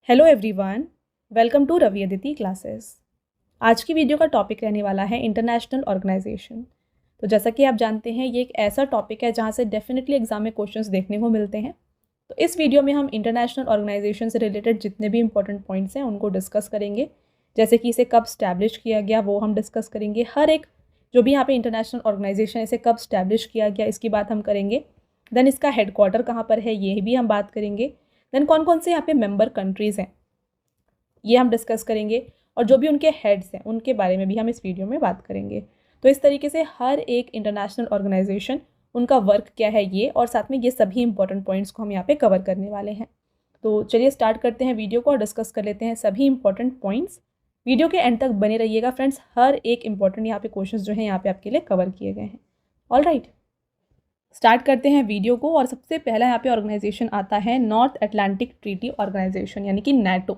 Hello everyone, welcome to Ravi Aditi classes. आज की video का टॉपिक रहने वाला है इंटरनेशनल ऑर्गेनाइजेशन। तो जैसा कि आप जानते हैं, ये एक ऐसा टॉपिक है जहाँ से डेफिनेटली एग्जाम में क्वेश्चंस देखने को मिलते हैं। तो इस वीडियो में हम इंटरनेशनल ऑर्गेनाइजेशन से रिलेटेड जितने भी इंपॉर्टेंट पॉइंट्स हैं उनको डिस्कस करेंगे। जैसे कि इसे कब स्टैब्लिश किया गया वो हम डिस्कस करेंगे। हर एक जो भी यहाँ पे इंटरनेशनल ऑर्गेनाइजेशन इसे कब स्टैब्लिश किया गया इसकी बात हम करेंगे। देन इसका हेडक्वार्टर कहाँ पर है ये भी हम बात करेंगे। देन कौन कौन से यहाँ पे मेंबर कंट्रीज़ हैं ये हम डिस्कस करेंगे, और जो भी उनके हेड्स हैं उनके बारे में भी हम इस वीडियो में बात करेंगे। तो इस तरीके से हर एक इंटरनेशनल ऑर्गेनाइजेशन, उनका वर्क क्या है ये, और साथ में ये सभी इंपॉर्टेंट पॉइंट्स को हम यहाँ पे कवर करने वाले हैं। तो चलिए स्टार्ट करते हैं वीडियो को और डिस्कस कर लेते हैं सभी इंपॉर्टेंट पॉइंट्स। वीडियो के एंड तक बने रहिएगा फ्रेंड्स, हर एक इंपॉर्टेंट यहाँ पे क्वेश्चन जो है यहाँ पे आपके लिए कवर किए गए हैं। ऑल राइट, स्टार्ट करते हैं वीडियो को। और सबसे पहला यहाँ पे ऑर्गेनाइजेशन आता है नॉर्थ अटलांटिक ट्रीटी ऑर्गेनाइजेशन यानी कि नैटो।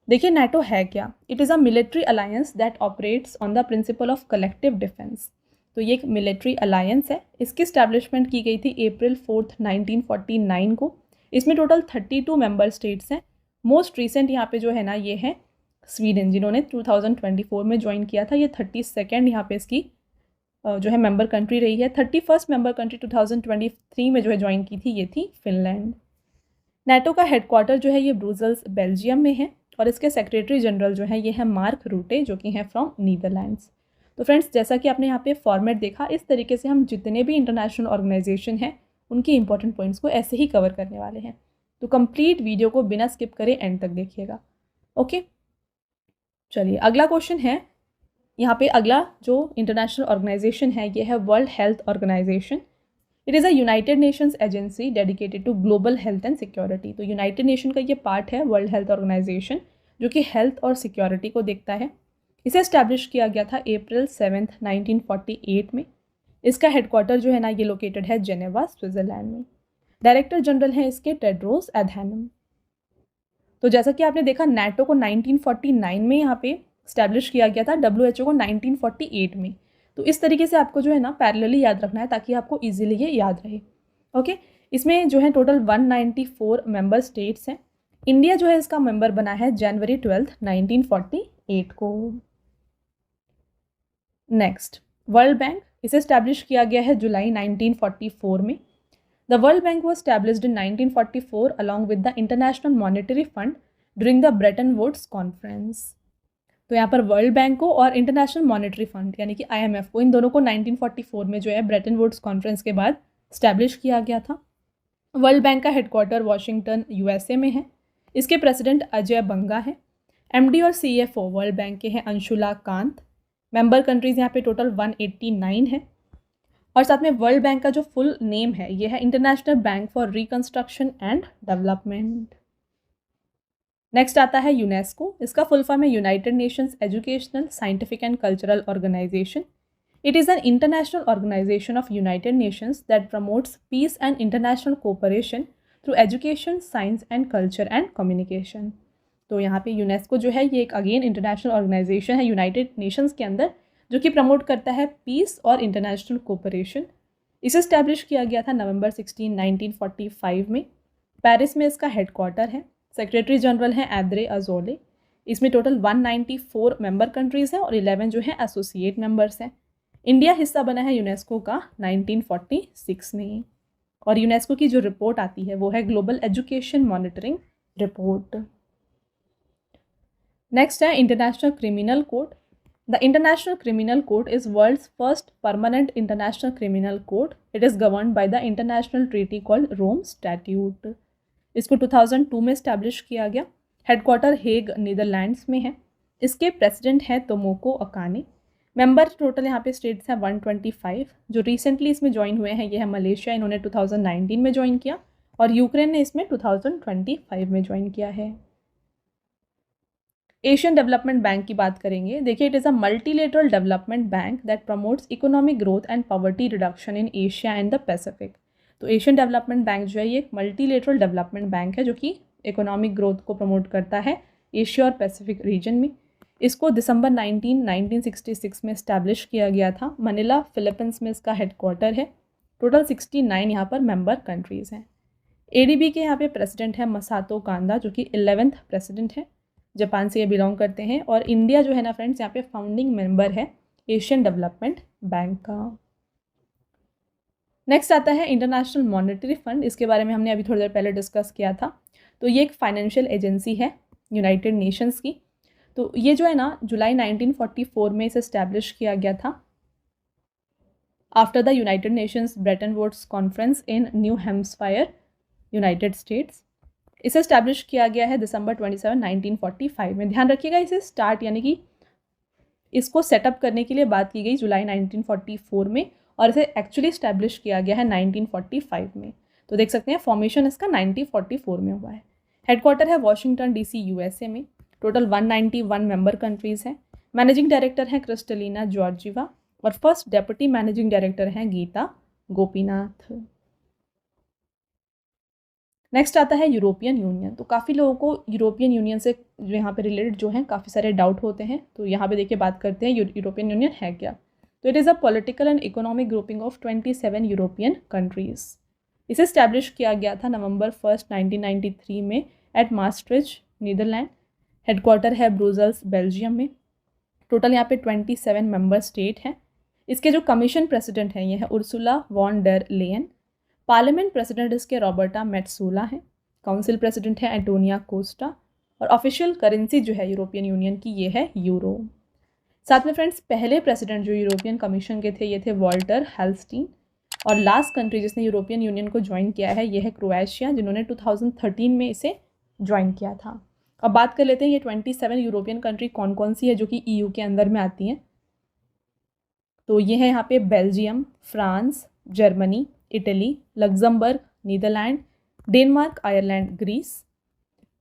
देखिए नैटो है क्या। It is a military alliance that operates on the principle of collective defence. तो ये एक मिलिट्री अलायंस है। इसकी स्टैब्लिशमेंट की गई थी April 4, 1949 को। इसमें टोटल 32 मेंबर स्टेट्स हैं। मोस्ट रिसेंट यहाँ पे जो है ना ये है स्वीडन, जिन्होंने 2024 में ज्वाइन किया था। ये 32nd यहाँ पे इसकी जो है मेंबर कंट्री रही है। 31st मेंबर कंट्री 2023 में जो है ज्वाइन की थी ये थी फिनलैंड। नैटो का हेडक्वार्टर जो है ये ब्रुसेल्स बेल्जियम में है, और इसके सेक्रेटरी जनरल जो है ये है मार्क रूटे, जो कि हैं फ्रॉम नीदरलैंड्स। तो फ्रेंड्स, जैसा कि आपने यहाँ पे फॉर्मेट देखा, इस तरीके से हम जितने भी इंटरनेशनल ऑर्गेनाइजेशन हैं उनकी इंपॉर्टेंट पॉइंट्स को ऐसे ही कवर करने वाले हैं। तो कंप्लीट वीडियो को बिना स्किप करे एंड तक देखिएगा। ओके, चलिए अगला क्वेश्चन है। यहाँ पे अगला जो इंटरनेशनल ऑर्गेनाइजेशन है ये है World Health Organisation. It is a United Nations agency dedicated to global health and security. तो यूनाइटेड नेशन का ये पार्ट है वर्ल्ड हेल्थ ऑर्गेनाइजेशन, जो कि हेल्थ और सिक्योरिटी को देखता है। इसे एस्टैब्लिश किया गया था April 7, 1948 में। इसका हेडक्वार्टर जो है ना ये लोकेटेड है जेनेवा, स्विट्ज़रलैंड में। डायरेक्टर जनरल हैं इसके टेड्रोस एधैनम। तो जैसा कि आपने देखा, नैटो को 1949 में यहाँ पे स्टैब्लिश किया गया था, WHO को 1948 में। तो इस तरीके से आपको जो है ना पैरेलली याद रखना है ताकि आपको इजीली ये याद रहे। ओके, इसमें जो है टोटल 194 मेंबर स्टेट्स हैं। इंडिया जो है इसका मेंबर बना है January 12, 1948 को। Next, world bank. इसे स्टैब्लिश किया गया है जुलाई 1944 में। The world bank was established in 1944 along with the International Monetary Fund during the Bretton Woods Conference। तो यहाँ पर वर्ल्ड बैंक को और इंटरनेशनल मॉनेटरी फंड यानी कि IMF को, इन दोनों को 1944 में जो है ब्रेटन वुड्स कॉन्फ्रेंस के बाद स्टैब्लिश किया गया था। वर्ल्ड बैंक का हेडक्वार्टर वॉशिंगटन USA में है। इसके प्रेसिडेंट अजय बंगा है। MD और CFO वर्ल्ड बैंक के हैं अंशुला कांत। मेंबर कंट्रीज़ यहाँ पे टोटल 189 है। और साथ में वर्ल्ड बैंक का जो फुल नेम है ये है International Bank for Reconstruction and Development. Next आता है यूनेस्को। इसका फुल फॉर्म है United Nations Educational, Scientific and Cultural Organisation. It is an international organisation of United Nations that promotes peace and international cooperation through education, science and culture and communication. तो यहाँ पे UNESCO जो है ये एक again international organisation है United Nations के अंदर, जो कि प्रमोट करता है पीस और इंटरनेशनल कोऑपरेशन। इसे स्टैब्लिश किया गया था November 16, 1945 में। पेरिस में इसका हेडक्वार्टर है। सेक्रेटरी जनरल हैं एद्रे अजोले। इसमें टोटल 194 मेंबर कंट्रीज़ हैं और 11 जो हैं एसोसिएट मेंबर्स हैं। इंडिया हिस्सा बना है यूनेस्को का 1946 में। और यूनेस्को की जो रिपोर्ट आती है वो है global education monitoring report. Next है international criminal code. The international criminal code is world's first permanent international criminal code. It is governed by the international treaty called Rome statute. इसको 2002 में establish किया गया। Headquarter Hague, Netherlands में है। इसके president हैं Tomoko Akane. Member total यहाँ पे स्टेट्स हैं 125। जो रिसेंटली इसमें ज्वाइन हुए हैं ये है मलेशिया, इन्होंने 2019 में ज्वाइन किया, और यूक्रेन ने इसमें 2025 में ज्वाइन किया है। एशियन डेवलपमेंट बैंक की बात करेंगे। देखिए, it is a multilateral development bank that promotes economic growth and poverty reduction in Asia and the Pacific. तो एशियन डेवलपमेंट बैंक जो है ये एक मल्टीलेटरल डेवलपमेंट बैंक है जो कि इकोनॉमिक ग्रोथ को प्रमोट करता है एशिया और पैसिफिक रीजन में। इसको दिसंबर 1966 में इस्टेब्लिश किया गया था। मनीला, फिलीपींस में इसका हेडक्वार्टर है। टोटल 69 यहाँ पर मेंबर कंट्रीज़ हैं। ADB के यहाँ पे प्रेसिडेंट है मसातो कांदा, जो कि 11th प्रेसिडेंट है, जापान से ये बिलोंग करते हैं। और इंडिया जो है ना फ्रेंड्स, यहाँ पे फाउंडिंग मेंबर है एशियन डेवलपमेंट बैंक का। नेक्स्ट आता है इंटरनेशनल मॉनेटरी फंड। इसके बारे में हमने अभी थोड़ी देर पहले डिस्कस किया था। तो ये एक फाइनेंशियल एजेंसी है यूनाइटेड नेशंस की। तो ये जो है ना जुलाई 1944 में इसे इस्टेब्लिश किया गया था after the United Nations Bretton Woods conference in New Hampshire, United States. इसे इस्टेब्लिश किया गया है दिसंबर 27, 1945 में। ध्यान रखिएगा, इसे स्टार्ट यानी कि इसको सेटअप करने के लिए बात की गई जुलाई 1944 में, और इसे एक्चुअली इस्टेब्लिश किया गया है 1945 में। तो देख सकते हैं फॉर्मेशन इसका 1944 में हुआ है। हेडक्वार्टर है वॉशिंगटन DC USA में। टोटल 191 मेंबर कंट्रीज़ हैं। मैनेजिंग डायरेक्टर हैं क्रिस्टलिना जॉर्जिवा, और फर्स्ट डेप्यूटी मैनेजिंग डायरेक्टर हैं गीता गोपीनाथ। नेक्स्ट आता है यूरोपियन यूनियन। तो काफ़ी लोगों को यूरोपियन यूनियन से जो यहाँ पे रिलेटेड जो हैं काफ़ी सारे डाउट होते हैं। तो यहाँ पे देखिए बात करते हैं यूरोपियन यूनियन है क्या। तो it is a political and economic grouping of 27 European countries. इसे इस्टेब्लिश किया गया था नवंबर 1, 1993 में एट मास्ट्रिच, नीदरलैंड। हेडक्वार्टर है ब्रुसेल्स, बेल्जियम में। टोटल यहाँ पे 27 मेंबर स्टेट हैं। इसके जो कमीशन प्रेसिडेंट हैं ये है Ursula von der Leyen. Parliament president इसके रॉबर्टा मेट्सोला है। काउंसिल प्रेसिडेंट है एंटोनिया कोस्टा। और ऑफिशियल करेंसी जो है यूरोपियन यूनियन की ये है यूरो। साथ में फ्रेंड्स पहले प्रेसिडेंट जो यूरोपियन कमीशन के थे ये थे वॉल्टर हेल्स्टीन। और लास्ट कंट्री जिसने यूरोपियन यूनियन को ज्वाइन किया है ये है क्रोएशिया, जिन्होंने 2013 में इसे ज्वाइन किया था। अब बात कर लेते हैं ये 27 यूरोपियन कंट्री कौन कौन सी है जो कि EU के अंदर में आती हैं। तो ये है यहाँ पे Belgium, France, Germany, Italy, Luxembourg, Netherland, Denmark, Ireland, Greece,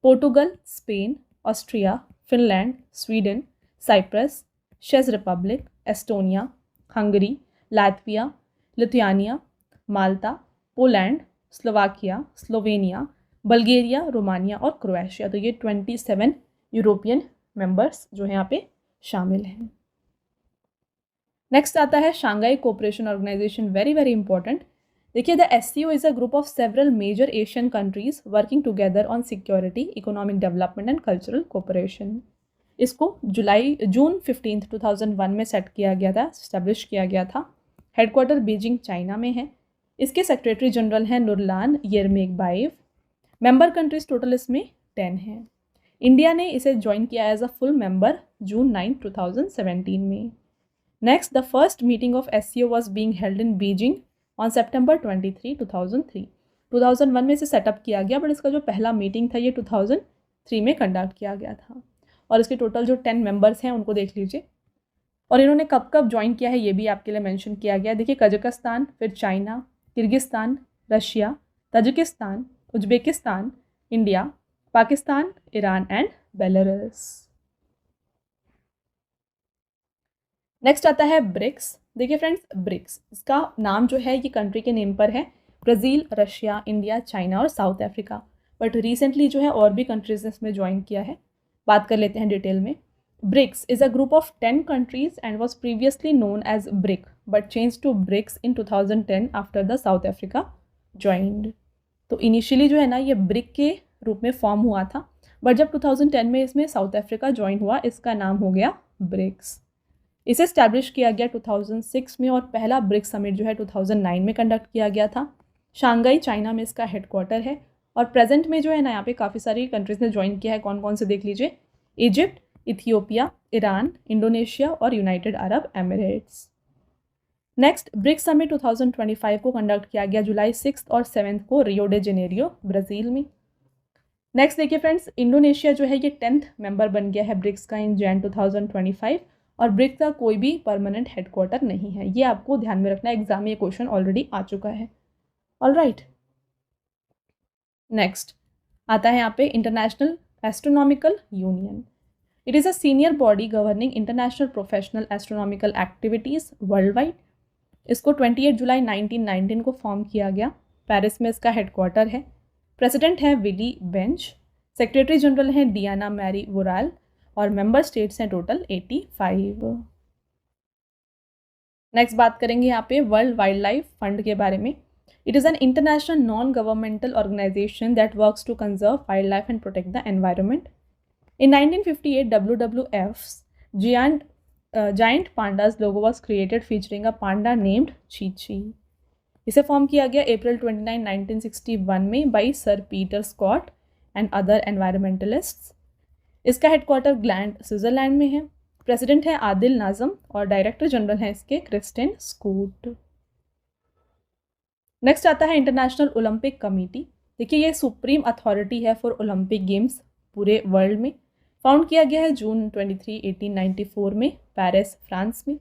Portugal, Spain, Austria, Finland, Sweden, Cyprus, चेक Republic, Estonia, Hungary, Latvia, Lithuania, Malta, Poland, Slovakia, Slovenia, Bulgaria, Romania और क्रोएशिया। तो ये 27 यूरोपियन मेंबर्स जो है यहाँ पे शामिल हैं। नेक्स्ट आता है Shanghai cooperation organisation. Very very important. देखिए the SCO is a group of several major Asian countries working together on security, economic development and cultural cooperation. इसको जून 15, 2001 में सेट किया गया था, स्टैब्लिश किया गया था। हेडक्वार्टर बीजिंग, चाइना में है। इसके सेक्रेटरी जनरल हैं नुरलान येरमेकबाएव। मेंबर कंट्रीज टोटल इसमें 10 हैं। इंडिया ने इसे ज्वाइन किया एज अ फुल मेंबर जून 9, 2017 में। Next, the first meeting of SCO was being held in Beijing on September 23, 2003। 2001 में इसे सेटअप किया गया, बट इसका जो पहला मीटिंग था ये 2003 में कंडक्ट किया गया था। और इसके टोटल जो 10 मेंबर्स हैं उनको देख लीजिए। और इन्होंने कब कब ज्वाइन किया है ये भी आपके लिए मेंशन किया गया। देखिए कजाकिस्तान, फिर China, Kyrgyzstan, Russia, Tajikistan, Uzbekistan, India, Pakistan, Iran and Belarus. Next आता है ब्रिक्स। देखिए फ्रेंड्स ब्रिक्स, इसका नाम जो है ये कंट्री के नेम पर है। ब्राज़ील, रशिया, इंडिया, चाइना और साउथ अफ्रीका। बट रिसेंटली जो है और भी कंट्रीज ने इसमें ज्वाइन किया है। बात कर लेते हैं डिटेल में। BRICS is a group of 10 countries and was previously known as BRIC but changed to BRICS in 2010 after the South Africa joined। तो इनिशियली जो है ना ये ब्रिक के रूप में फॉर्म हुआ था, बट जब 2010 में इसमें साउथ अफ्रीका ज्वाइन हुआ इसका नाम हो गया ब्रिक्स। इसे स्टैब्लिश किया गया 2006 में, और पहला ब्रिक्स समिट जो है 2009 में कंडक्ट किया गया था। शंघाई, चाइना में इसका हेडक्वार्टर है। और प्रेजेंट में जो है ना यहाँ पे काफ़ी सारी कंट्रीज़ ने ज्वाइन किया है। कौन कौन से देख लीजिए। इजिप्ट, इथियोपिया, ईरान, इंडोनेशिया और United Arab Emirates. Next, BRICS summit 2025 को कंडक्ट किया गया जुलाई 6 और 7 को रियो डे जेनेरियो, ब्राज़ील में। नेक्स्ट देखिए फ्रेंड्स, इंडोनेशिया जो है ये 10th मेंबर बन गया है ब्रिक्स का इन जैन 2025। और ब्रिक्स का कोई भी परमानेंट हेडक्वार्टर नहीं है, ये आपको ध्यान में रखना है, एग्जाम में ये क्वेश्चन ऑलरेडी आ चुका है। ऑलराइट, नेक्स्ट आता है यहाँ पे international astronomical union. It is a senior body governing international professional astronomical activities world wide. इसको 28 जुलाई 1919 को फॉर्म किया गया। पेरिस में इसका हेडक्वार्टर है। प्रेसिडेंट है विली बेंच। सेक्रेटरी जनरल हैं डियाना मैरी वोराल। और मेंबर स्टेट्स हैं टोटल 85। नेक्स्ट बात करेंगे यहाँ पे वर्ल्ड वाइल्ड लाइफ फंड के बारे में। It is an international non-governmental organization that works to conserve wildlife and protect the environment. In 1958, WWF's giant pandas logo was created featuring a panda named Chi-Chi. इसे form किया गया अप्रैल 29, 1961 में by sir Peter Scott and other environmentalists. इसका headquarter gland Switzerland में है। President है आदिल नाजम और director general है इसके क्रिस्टिन स्कूट। नेक्स्ट आता है इंटरनेशनल ओलंपिक कमेटी। देखिए ये सुप्रीम अथॉरिटी है फॉर ओलंपिक गेम्स पूरे वर्ल्ड में। फाउंड किया गया है जून 23, 1894 में पेरिस, फ्रांस में।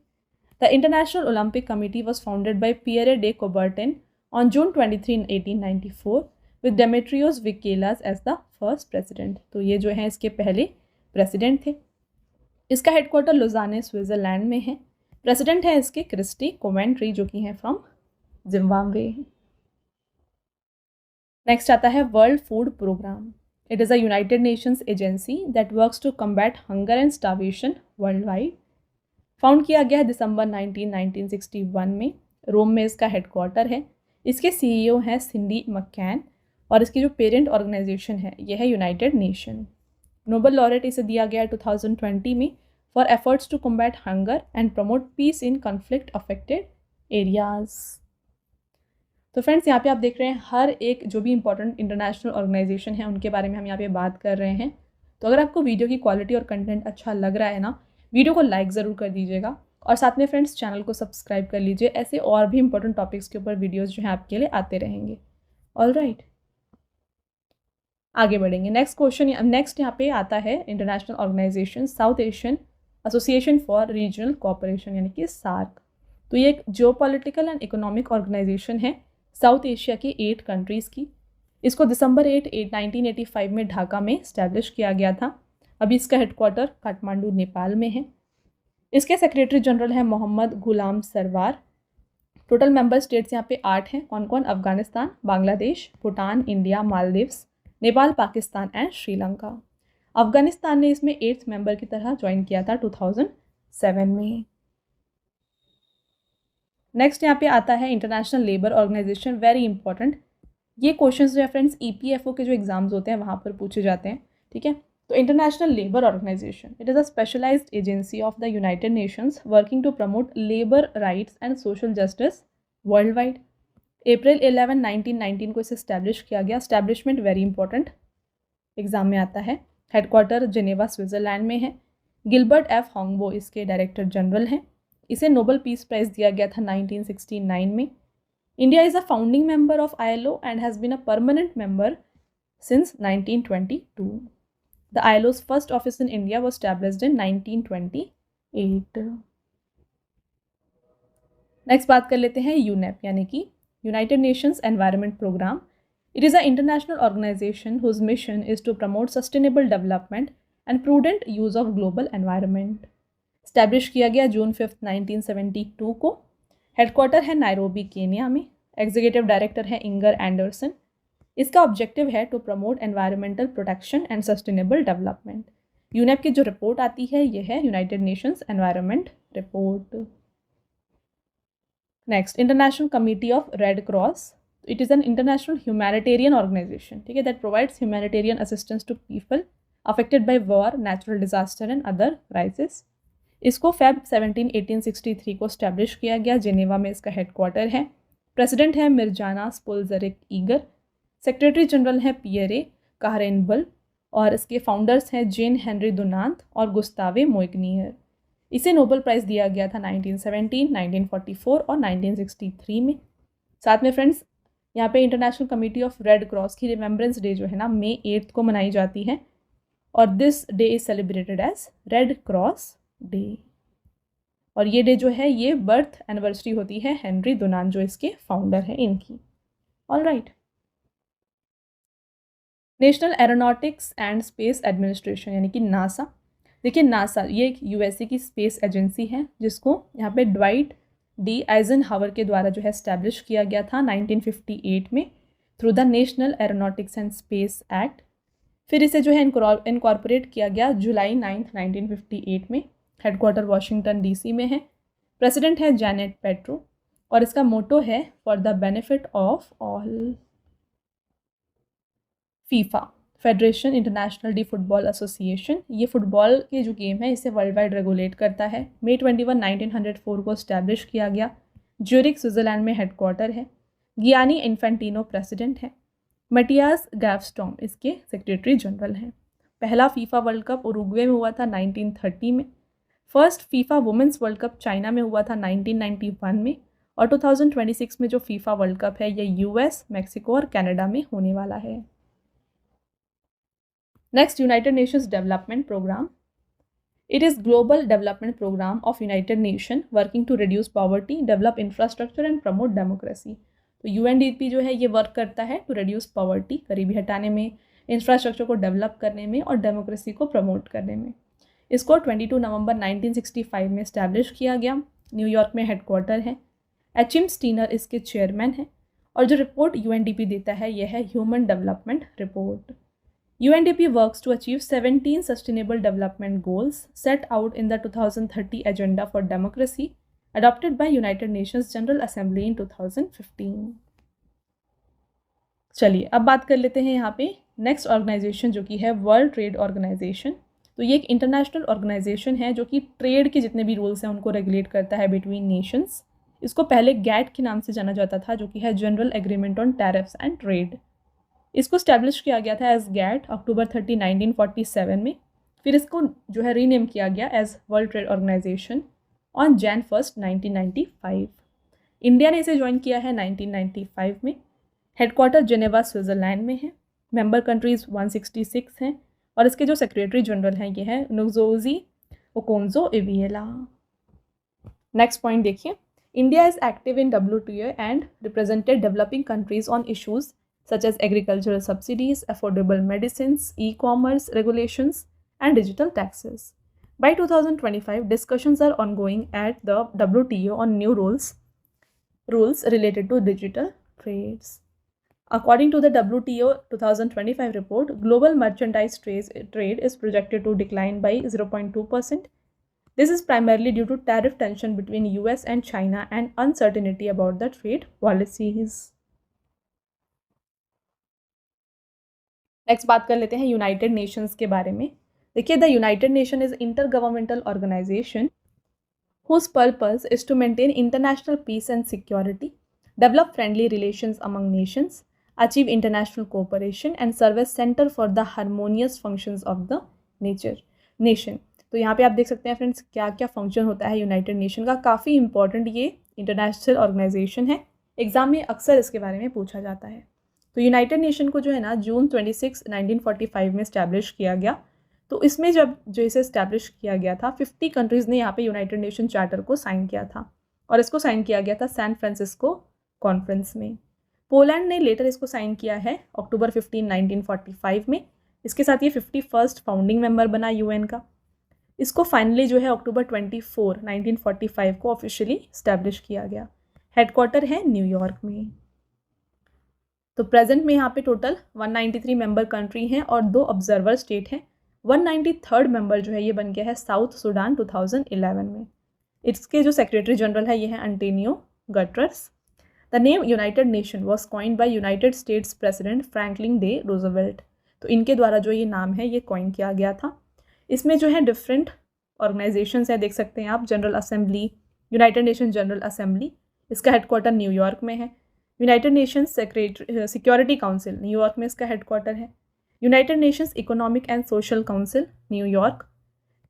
The international Olympic committee was founded by Pierre de Coubertin on June 23, 1894 with Demetrios Vikelas as the first president. तो ये जो है इसके पहले प्रेसिडेंट थे। इसका हेडक्वार्टर लुजाने स्विट्जरलैंड में है। प्रेसिडेंट है इसके क्रिस्टी कोवेंट्री जो कि हैं फ्रॉम जिम्बाब्वे। नेक्स्ट आता है world food programme. It is a United Nations agency that works to combat hunger and starvation world wide. Found किया गया है दिसंबर 1961 में। रोम में इसका हेडक्वार्टर है। इसके सीईओ हैं सिंडी मक्कैन और इसकी जो पेरेंट ऑर्गेनाइजेशन है यह है यूनाइटेड नेशन। नोबेल लॉरेट इसे दिया गया है 2020 में for efforts to combat hunger and promote peace in conflict affected areas. तो फ्रेंड्स यहाँ पे आप देख रहे हैं हर एक जो भी इंपॉर्टेंट इंटरनेशनल ऑर्गेनाइजेशन है उनके बारे में हम यहाँ पे बात कर रहे हैं। तो अगर आपको वीडियो की क्वालिटी और कंटेंट अच्छा लग रहा है ना, वीडियो को लाइक ज़रूर कर दीजिएगा और साथ में फ्रेंड्स चैनल को सब्सक्राइब कर लीजिए। ऐसे और भी इंपॉर्टेंट टॉपिक्स के ऊपर वीडियोज़ जो हैं आपके लिए आते रहेंगे। ऑलराइट, आगे बढ़ेंगे। नेक्स्ट यहाँ पे आता है international organisation South Asian Association for Regional Cooperation यानी कि सार्क। तो ये एक जियोपॉलिटिकल एंड इकोनॉमिक ऑर्गेनाइजेशन है साउथ एशिया की 8 कंट्रीज़ की। इसको दिसंबर 8, 1985 में ढाका में इस्टेब्लिश किया गया था। अभी इसका हेडक्वार्टर काठमांडू नेपाल में है। इसके सेक्रेटरी जनरल हैं Mohammad Ghulam Sarwar. Total member states यहाँ पे 8 हैं। कौन कौन? Afghanistan, Bangladesh, Bhutan, India, Maldives, Nepal, Pakistan and Sri Lanka. अफगानिस्तान ने इसमें 8th मेंबर की तरह ज्वाइन किया था 2007 में। नेक्स्ट यहाँ पे आता है International labour Organisation. Very important, ये क्वेश्चंस जो है फ्रेंड्स EPFO के जो एग्जाम्स होते हैं वहाँ पर पूछे जाते हैं। ठीक है, तो international labour organisation it is a specialised agency of the United Nations working to promote labour rights and social justice world wide. April 11, 1919 को इसे इस्टेब्लिश किया गया। इस्टेब्लिशमेंट वेरी इंपॉर्टेंट, एग्जाम में आता है। हेडक्वार्टर जिनेवा स्विट्जरलैंड में है। Gilbert F. Houngbo इसके डायरेक्टर जनरल हैं। इसे नोबेल पीस प्राइज़ दिया गया था 1969 में। India is a founding member of ILO and has been a permanent member since 1922। The ILO's first office in India was established in 1928। Next बात कर लेते हैं यूनेप यानी कि United Nations Environment Programme. It is a international organisation whose mission is to promote sustainable development and prudent use of global environment. Establish किया गया जून 5, 1972 को। हेडक्वार्टर है नायरोबी, केनिया में। एग्जीक्यूटिव डायरेक्टर है इंगर एंडरसन। इसका ऑब्जेक्टिव है to promote environmental protection and sustainable development. UNEP की जो रिपोर्ट आती है यह है United Nations Environment Report. Next, international committee of Red Cross. It is an international humanitarian organisation, ठीक है, that provides humanitarian assistance to people affected by war, natural disaster and other crisis. इसको Feb 17, 1863 को establish किया गया। Geneva में इसका headquarter है। President है मिर्जाना स्पोल्जरिक ईगर। सेक्रेटरी जनरल है पियरे कारेनबल और इसके फाउंडर्स हैं जेन हेनरी डुनांत और गुस्तावे मोइग्नियर। इसे नोबेल प्राइज़ दिया गया था 1917, 1944 और 1963 में। साथ में फ्रेंड्स यहाँ पे international committee of Red cross की रिमेम्बरेंस डे जो है ना May 8 को मनाई जाती है और this day is celebrated as Red Cross day. और ये डे जो है ये बर्थ एनिवर्सरी होती है हेनरी डुनांत जो इसके फाउंडर हैं इनकी। Alright, national aeronautics and space administration यानी कि नासा। देखिए नासा ये एक USA की स्पेस एजेंसी है जिसको यहाँ पे ड्वाइट D. आइजनहावर के द्वारा जो है इस्टेब्लिश किया गया था 1958 में through the national aeronautics and space act. फिर इसे जो है इनकॉर्पोरेट किया गया जुलाई 9, 1958 में। हेडक्वार्टर वाशिंगटन DC में है। प्रेसिडेंट है जैनेट पेट्रो। और इसका मोटो है for the benefit of all. FIFA, federation international D football association, ये फुटबॉल के जो गेम है इसे वर्ल्ड वाइड रेगुलेट करता है। मई 21, 1904 को इस्टेब्लिश किया गया। ज्यूरिक स्विट्ज़रलैंड में हेडक्वार्टर है। गियानी इन्फेंटिनो प्रेसिडेंट है। मटियास गैवस्टॉम इसके सेक्रेटरी जनरल हैं। पहला फीफा वर्ल्ड कप उरुग्वे में हुआ था 1930 में। First FIFA women's world cup China में हुआ था 1991 में। और 2026 में जो फीफा वर्ल्ड कप है ये यूएस, मैक्सिको और कनाडा में होने वाला है। Next, United Nations Development Programme. It is global development programme of United Nation working to reduce poverty, develop infrastructure and promote democracy. तो यूएनडीपी जो है ये वर्क करता है टू रिड्यूस पॉवर्टी, गरीबी हटाने में, इंफ्रास्ट्रक्चर को डेवलप करने में और डेमोक्रेसी को प्रमोट करने में। इसको 22 नवंबर 1965 में इस्टेब्लिश किया गया। न्यूयॉर्क में हेडक्वार्टर है। एचिम स्टीनर इसके चेयरमैन हैं। और जो रिपोर्ट यूएनडीपी देता है यह है human development report. UNDP works to achieve 17 Sustainable Development Goals set out in the 2030 Agenda for Democracy adopted by United Nations General Assembly in 2015। चलिए अब बात कर लेते हैं यहाँ पे नेक्स्ट ऑर्गेनाइजेशन जो कि है वर्ल्ड ट्रेड ऑर्गेनाइजेशन। तो ये एक इंटरनेशनल ऑर्गेनाइजेशन है जो कि ट्रेड के जितने भी रूल्स हैं उनको रेगुलेट करता है बिटवीन नेशंस। इसको पहले गैट के नाम से जाना जाता था जो कि है general agreement on tariffs and trade. इसको स्टैब्लिश किया गया था एज गैट अक्टूबर 30, 1947 में। फिर इसको जो है रीनेम किया गया as World trade Organisation on Jan 1, 1995। India ने इसे ज्वाइन किया है 1995 में। हेडक्वार्टर जेनेवा स्विट्ज़रलैंड में है। मेंबर कंट्रीज़ 166 हैं और इसके जो सेक्रेटरी जनरल हैं ये है नुजोजी ओकोंजो-इविएला। नेक्स्ट पॉइंट देखिए, India is active in WTO and represented developing countries on issues such as agricultural subsidies, affordable medicines, e-commerce regulations, and digital taxes. By 2025, discussions are ongoing at the WTO on new rules related to digital trades. According to the WTO 2025 report, global merchandise trade is projected to decline by 0.2%. This is primarily due to tariff tension between US and China and uncertainty about the trade policies. Next बात कर लेते हैं United Nations के बारे में। देखिए, the United Nation is intergovernmental organisation whose purpose is to maintain international peace and security, develop friendly relations among nations, achieve international cooperation and serve as centre for the harmonious functions of the nation. तो यहाँ पे आप देख सकते हैं friends क्या क्या function होता है यूनाइटेड नेशन का। काफ़ी इंपॉर्टेंट ये इंटरनेशनल ऑर्गेनाइजेशन है, एग्जाम में अक्सर इसके बारे में पूछा जाता है। तो यूनाइटेड नेशन को जो है ना जून 26, 1945 में इस्टेब्लिश किया गया। तो इसमें जब जो इसे इस्टेब्लिश किया गया था 50 कंट्रीज़ ने यहाँ पे यूनाइटेड नेशन चार्टर को साइन किया था और इसको साइन किया गया था सैन फ्रांसिस्को कॉन्फ्रेंस में। पोलैंड ने लेटर इसको साइन किया है अक्टूबर 15, 1945 में। इसके साथ ये 51st फाउंडिंग मेंबर बना यूएन का। इसको फाइनली जो है अक्टूबर 24, 1945 को ऑफिशियली इस्टेब्लिश किया गया। हेडक्वार्टर है न्यूयॉर्क में। तो प्रेजेंट में यहाँ पे टोटल 193 मेंबर कंट्री हैं और 2 ऑब्जर्वर स्टेट हैं। 193rd मेंबर जो है ये बन गया है साउथ सूडान 2011 में। इसके जो सेक्रेटरी जनरल है ये है Antonio Guterres. The name United nation was coined bye United states president Franklin D Roosevelt. तो इनके द्वारा जो ये नाम है ये कॉइन किया गया था। इसमें जो है डिफरेंट ऑर्गेनाइजेशंस हैं, देख सकते हैं आप। General assembly, United Nation General assembly, इसका हेडक्वार्टर न्यूयॉर्क में है। United Nations security council, New York में इसका हेडक्वार्टर है। United Nations economic and social council, New York.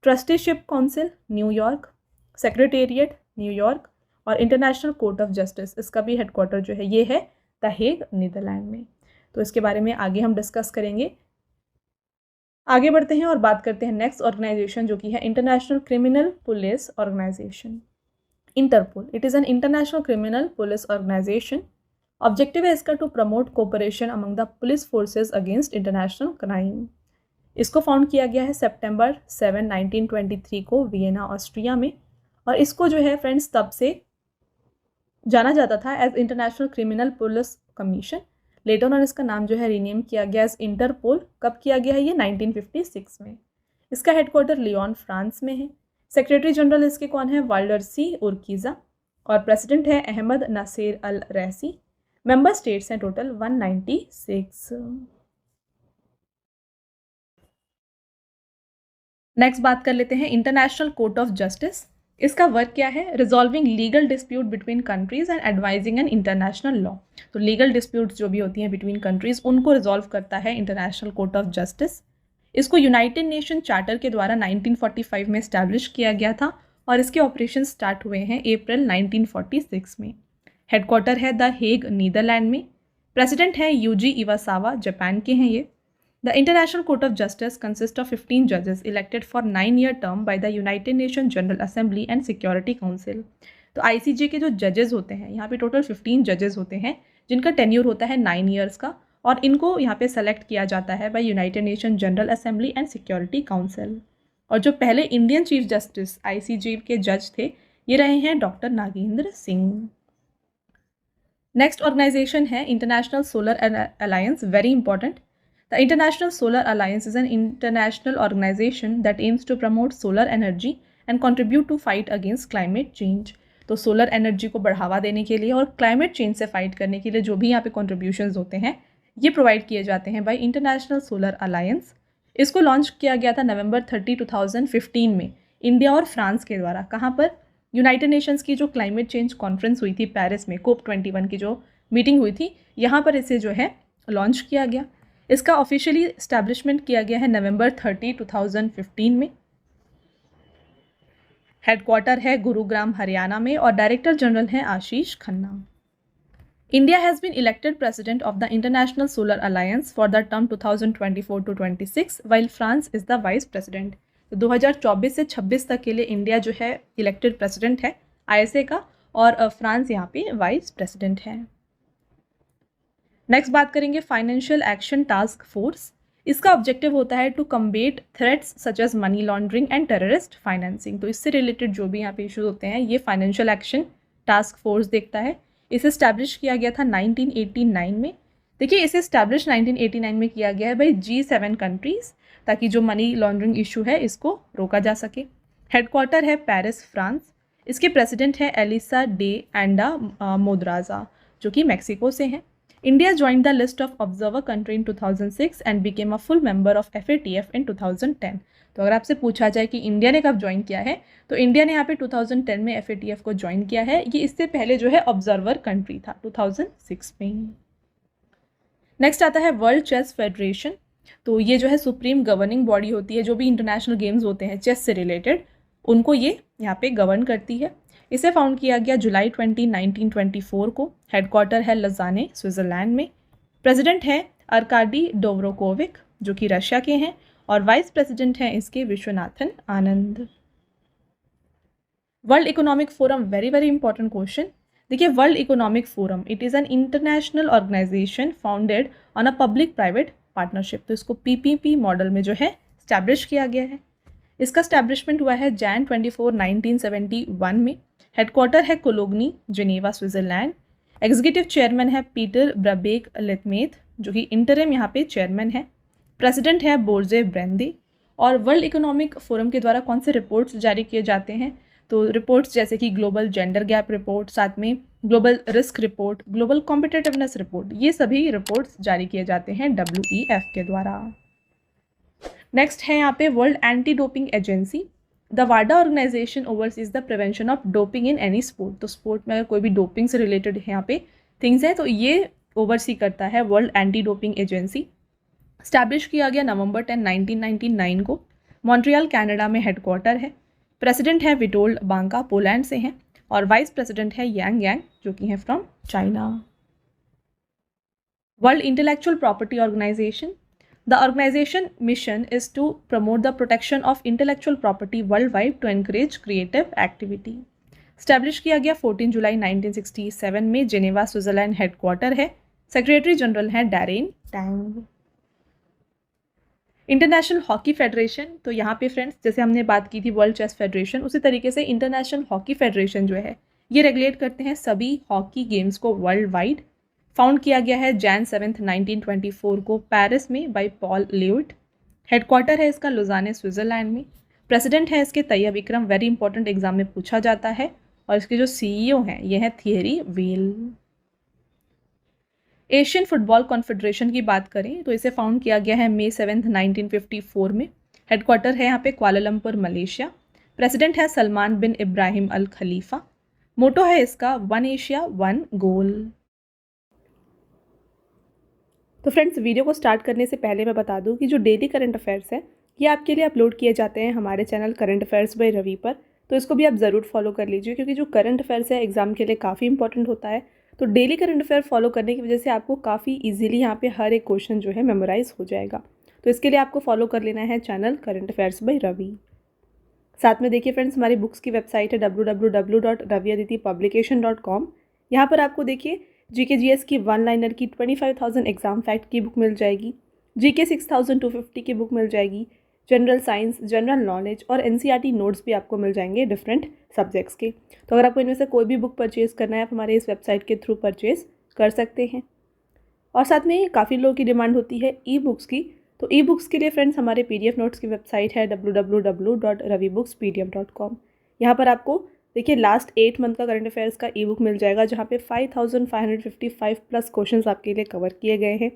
Trusteeship council, New York. Secretariat, New York. और इंटरनेशनल कोर्ट ऑफ जस्टिस, इसका भी हेडक्वार्टर जो है ये है द हेग, नीदरलैंड में। तो इसके बारे में आगे हम डिस्कस करेंगे। आगे बढ़ते हैं और बात करते हैं नेक्स्ट ऑर्गेनाइजेशन जो कि है international criminal police Organisation, Interpol. It is an international criminal police organisation. Objective है इसका to promote cooperation among the police forces against international crime. इसको फाउंड किया गया है सितंबर 7, 1923 को वियना, ऑस्ट्रिया में। और इसको जो है फ्रेंड्स तब से जाना जाता था as International criminal Police Commission. Later on इसका नाम जो है रीनेम किया गया एज इंटरपोल। कब किया गया है ये? 1956 में। इसका हेडक्वार्टर लियोन, फ्रांस में है। सेक्रेटरी जनरल इसके कौन है? वाल्डर सी उर्किज़ा। और प्रेसिडेंट है अहमद नासिर अल रैसी। मेंबर स्टेट्स हैं टोटल 196। नेक्स्ट बात कर लेते हैं इंटरनेशनल कोर्ट ऑफ जस्टिस। इसका वर्क क्या है? Resolving legal dispute between countries and advising an international law. तो लीगल डिस्प्यूट्स जो भी होती हैं बिटवीन कंट्रीज उनको रिजॉल्व करता है इंटरनेशनल कोर्ट ऑफ जस्टिस। इसको यूनाइटेड नेशन चार्टर के द्वारा 1945 में इस्टेब्लिश किया गया था और इसके ऑपरेशन स्टार्ट हुए हैं अप्रैल 1946 में। हेडक्वार्टर है द हेग, नीदरलैंड में। प्रेसिडेंट है यूजी इवासावा, जापान के हैं ये। The International Court of Justice consists of 15 judges elected for 9-year term by the United Nations General Assembly and Security Council। तो ICJ के जो जजेस होते हैं, यहाँ पे टोटल 15 जजेस होते हैं जिनका टेन्यूर होता है 9 ईयर्स का, और इनको यहाँ पे सेलेक्ट किया जाता है by United Nation General Assembly and Security Council. और जो पहले इंडियन चीफ जस्टिस ICJ के जज थे ये रहे हैं doctor Nagendra Singh. Next organisation है international solar alliance, very important. The International Solar Alliance is an international organization that aims to promote solar energy and contribute to fight against climate change। तो solar energy को बढ़ावा देने के लिए और climate change से fight करने के लिए जो भी यहाँ पे कॉन्ट्रीब्यूशंस होते हैं ये प्रोवाइड किए जाते हैं बाय इंटरनेशनल सोलर अलायंस। इसको लॉन्च किया गया था नवंबर 30, 2015 में इंडिया और फ्रांस के द्वारा। कहाँ पर? यूनाइटेड नेशंस की जो क्लाइमेट चेंज कॉन्फ्रेंस हुई थी पेरिस में, COP21 की जो मीटिंग हुई थी, यहाँ पर इसे जो है लॉन्च किया गया। इसका ऑफिशियली इस्टेब्लिशमेंट किया गया है नवंबर 30, 2015 में। हेडक्वार्टर है गुरुग्राम, हरियाणा में, और डायरेक्टर जनरल हैं Ashish Khanna. India has been elected president of the international solar alliance for the term 2024 to 26, while France is the vice president. तो 2024 से 26 तक के लिए इंडिया जो है इलेक्टेड प्रेसिडेंट है ISA का, और फ्रांस यहाँ पे वाइस प्रेसिडेंट है। नेक्स्ट बात करेंगे फाइनेंशियल एक्शन टास्क फोर्स। इसका ऑब्जेक्टिव होता है to combat threats such as money laundering and terrorist financing. तो इससे रिलेटेड जो भी यहाँ पे इशूज होते हैं ये फाइनेंशियल एक्शन टास्क फोर्स देखता है। इसे इस्टेब्लिश किया गया था 1989 में। देखिए इसे इस्टेब्लिश 1989 में किया गया है भाई G7 कंट्रीज़, ताकि जो मनी लॉन्ड्रिंग इशू है इसको रोका जा सके। हेडक्वार्टर है पेरिस, फ्रांस। इसके प्रेसिडेंट है एलिसा डे एंडा मोद्राजा, जो कि मैक्सिको से हैं। India joined the list of observer country in 2006 and became a full member of FATF in 2010। तो अगर आपसे पूछा जाए कि इंडिया ने कब ज्वाइन किया है, तो इंडिया ने यहाँ पे 2010 में FATF को ज्वाइन किया है। ये इससे पहले जो है ऑब्जर्वर कंट्री था 2006 में। नेक्स्ट आता है वर्ल्ड चेस फेडरेशन। तो ये जो है सुप्रीम गवर्निंग बॉडी होती है, जो भी इंटरनेशनल गेम्स होते हैं चेस से रिलेटेड उनको ये यहाँ पे गवर्न करती है। इसे फाउंड किया गया जुलाई 20, 1924 को। हेडक्वार्टर है लजाने, स्विट्ज़रलैंड में। प्रेसिडेंट है अर्काडी डोव्रोकोविक, जो कि रशिया के हैं, और वाइस प्रेसिडेंट हैं इसके Viswanathan Anand. World economic forum, very very important question. देखिए world economic forum it is an international organisation founded on a public private partnership. तो इसको PPP मॉडल में जो है स्टैब्लिश किया गया है। इसका स्टैब्लिशमेंट हुआ है Jan 24, 1971 में। हेडक्वार्टर है कोलोग्नी, जिनेवा, स्विट्ज़रलैंड। एग्जीक्यूटिव चेयरमैन है पीटर ब्रबेक लेथमेथ, जो कि इंटरिम यहाँ पे चेयरमैन है। प्रेसिडेंट है बोर्जे ब्रेंदे। और वर्ल्ड इकोनॉमिक फोरम के द्वारा कौन से रिपोर्ट्स जारी किए जाते हैं? तो रिपोर्ट्स जैसे कि ग्लोबल जेंडर गैप रिपोर्ट, साथ में global risk report, global competitiveness report, ये सभी रिपोर्ट्स जारी किए जाते हैं WEF के द्वारा। नेक्स्ट है यहाँ पे World Anti Doping Agency. The वाडा organisation oversees the prevention of doping in any sport. तो स्पोर्ट में अगर कोई भी डोपिंग से रिलेटेड यहाँ पे थिंग्स हैं तो ये ओवरसी करता है world Anti Doping agency. Establish किया गया नवंबर 10, 1999 को। मॉन्ट्रियल, कनाडा में हेडक्वार्टर है। प्रेसिडेंट है विटोल्ड बांका, पोलैंड से हैं, और वाइस प्रेसिडेंट है यांग यांग, जो कि हैं from China. World Intellectual Property Organisation. The organization mission is to promote the protection of intellectual property worldwide to encourage creative activity। Establish किया गया 14 जुलाई 1967 में, जिनेवा, स्विट्ज़रलैंड हेडक्वार्टर है। सेक्रेटरी जनरल हैं Daren Tang. International Hockey Federation. तो यहाँ पे friends जैसे हमने बात की थी वर्ल्ड चेस फेडरेशन, उसी तरीके से इंटरनेशनल हॉकी फेडरेशन जो है ये रेगुलेट करते हैं सभी हॉकी गेम्स को वर्ल्ड वाइड। फाउंड किया गया है Jan 7, 1924 को पेरिस में बाय पॉल ल्यूट। हेडक्वार्टर है इसका लुजाने, स्विट्ज़रलैंड में। प्रेसिडेंट है इसके Tayyab Ikram, very important exam में पूछा जाता है, और इसके जो CEO हैं ये हैं theory wheel. Asian football confederation की बात करें तो इसे फाउंड किया गया है May 7, 1954 में। हेडक्वार्टर है यहाँ पे कुआलालंपुर, मलेशिया। प्रेसिडेंट है सलमान बिन इब्राहिम अल खलीफा। मोटो है इसका 1 एशिया 1 गोल। तो फ्रेंड्स, वीडियो को स्टार्ट करने से पहले मैं बता दूं कि जो डेली करंट अफेयर्स है ये आपके लिए अपलोड किए जाते हैं हमारे channel current affairs by Ravi पर। तो इसको भी आप ज़रूर फॉलो कर लीजिए, क्योंकि जो करंट अफेयर्स है एग्जाम के लिए काफ़ी इंपॉर्टेंट होता है। तो डेली करंट अफेयर फॉलो करने की वजह से आपको काफ़ी ईजिली यहाँ पे हर एक क्वेश्चन जो है मेमोराइज हो जाएगा। तो इसके लिए आपको फॉलो कर लेना है channel current affairs by Ravi. साथ में देखिए फ्रेंड्स, हमारी बुक्स की वेबसाइट है www.raviaditipublication.com। यहाँ पर आपको देखिए GK GS की 1 लाइनर की 25,000 एग्जाम फैक्ट की बुक मिल जाएगी, GK 6,250 की बुक मिल जाएगी, जनरल साइंस, जनरल नॉलेज और NCERT नोट्स भी आपको मिल जाएंगे डिफरेंट सब्जेक्ट्स के। तो अगर आपको इनमें से कोई भी बुक परचेज़ करना है आप हमारे इस वेबसाइट के थ्रू परचेज़ कर सकते हैं। और साथ में काफ़ी लोगों की डिमांड होती है ई बुक्स की। तो ई बुक्स के लिए फ्रेंड्स हमारे PDF नोट्स की वेबसाइट है www.ravibooks.pdf.com। यहाँ पर आपको देखिए लास्ट 8 मंथ का करंट अफेयर्स का ई बुक मिल जाएगा, जहाँ पे 5,555 प्लस क्वेश्चंस आपके लिए कवर किए गए हैं।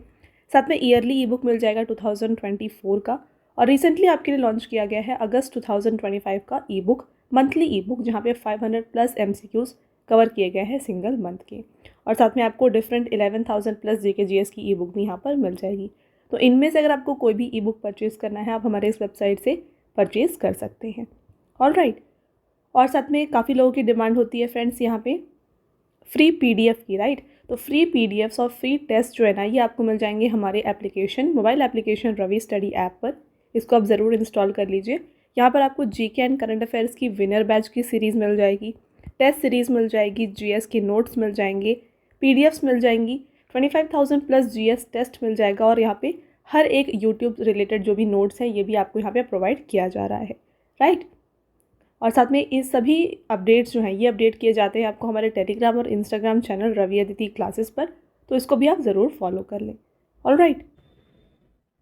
साथ में ईयरली ई बुक मिल जाएगा 2024 का, और रिसेंटली आपके लिए लॉन्च किया गया है अगस्त 2025 का ई बुक, मंथली ई बुक, जहाँ पे 500 प्लस MCQs कवर किए गए हैं सिंगल मंथ के। और साथ में आपको डिफरेंट 11,000 प्लस GK GS की ई बुक भी यहाँ पर मिल जाएगी। तो इनमें से अगर आपको कोई भी ई बुक परचेज़ करना है आप हमारे इस वेबसाइट से परचेज़ कर सकते हैं। ऑलराइट। और साथ में काफ़ी लोगों की डिमांड होती है फ्रेंड्स यहाँ पे फ्री PDF की, राइट। तो फ्री PDFs और फ्री टेस्ट जो है ना ये आपको मिल जाएंगे हमारे application, mobile application Ravi study app पर। इसको आप ज़रूर इंस्टॉल कर लीजिए। यहाँ पर आपको GK एंड करंट अफेयर्स की विनर बैच की सीरीज़ मिल जाएगी, टेस्ट सीरीज़ मिल जाएगी, GS के नोट्स मिल जाएंगे, PDFs मिल जाएंगी, 25,000 प्लस GS टेस्ट मिल जाएगा, और यहाँ पे हर एक यूट्यूब रिलेटेड जो भी नोट्स हैं ये भी आपको यहाँ पे प्रोवाइड किया जा रहा है, राइट। और साथ में इस सभी अपडेट्स जो हैं ये अपडेट किए जाते हैं आपको हमारे टेलीग्राम और Instagram channel Ravi Aditi classes पर। तो इसको भी आप ज़रूर फॉलो कर लें। ऑलराइट।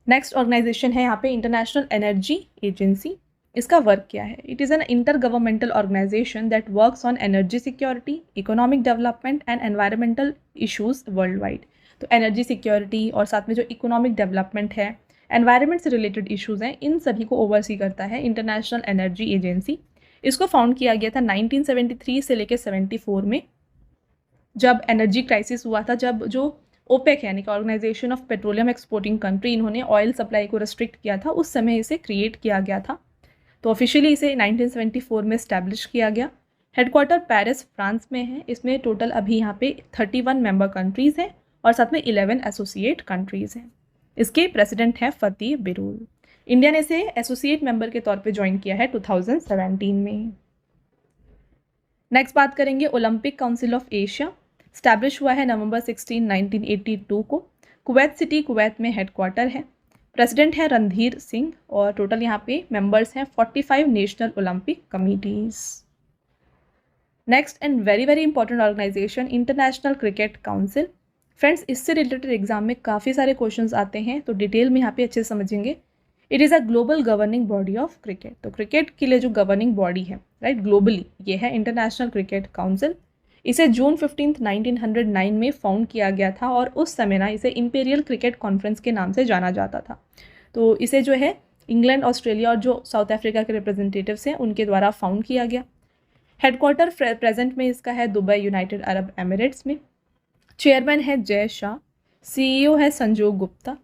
नेक्स्ट ऑर्गेनाइजेशन है यहाँ पे इंटरनेशनल एनर्जी एजेंसी। इसका वर्क क्या है? It is an intergovernmental organisation that works on energy security, economic development and environmental issues world wide. तो एनर्जी सिक्योरिटी और साथ में जो इकोनॉमिक डेवलपमेंट है, एनवायरमेंट से रिलेटेड इशूज़ हैं, इन सभी को ओवरसी करता है इंटरनेशनल एनर्जी एजेंसी। इसको फाउंड किया गया था 1973 से लेकर 74 में, जब एनर्जी क्राइसिस हुआ था, जब जो OPEC यानी कि Organisation of Petroleum Exporting Country, इन्होंने ऑयल सप्लाई को रिस्ट्रिक्ट किया था, उस समय इसे क्रिएट किया गया था। तो ऑफिशियली इसे 1974 में इस्टेब्लिश किया गया। हेडक्वार्टर पेरिस, फ्रांस में है। इसमें टोटल अभी यहाँ पे 31 मेंबर कंट्रीज़ हैं और साथ में 11 एसोसिएट कंट्रीज़ हैं। इसके प्रेसिडेंट हैं फतेह बिरूल। इंडिया ने इसे एसोसिएट मेंबर के तौर पे ज्वाइन किया है 2017 में। नेक्स्ट बात करेंगे Olympic council of Asia. Establish हुआ है नवंबर 16, 1982 को। कुवैत सिटी, कुवैत में हेडक्वार्टर है। प्रेसिडेंट है रणधीर सिंह, और टोटल यहाँ पे मेंबर्स हैं 45 national Olympic committees. Next and very very important organisation International Cricket Council. Friends, इससे रिलेटेड एग्जाम में काफ़ी सारे क्वेश्चंस आते हैं, तो डिटेल में यहाँ पे अच्छे से समझेंगे। It is a global governing body of cricket. तो क्रिकेट के लिए जो गवर्निंग बॉडी है, राइट, ग्लोबली, ये है इंटरनेशनल क्रिकेट काउंसिल। इसे जून 15, 1909 में फाउंड किया गया था, और उस समय ना इसे इंपीरियल क्रिकेट कॉन्फ्रेंस के नाम से जाना जाता था। तो इसे जो है इंग्लैंड, ऑस्ट्रेलिया और जो साउथ अफ्रीका के रिप्रेजेंटेटिव्स हैं उनके द्वारा फाउंड किया गया। हेडक्वार्टर प्रेजेंट में इसका है दुबई, यूनाइटेड अरब एमिरेट्स में। चेयरमैन है जय शाह, CEO है संजोग गुप्ता।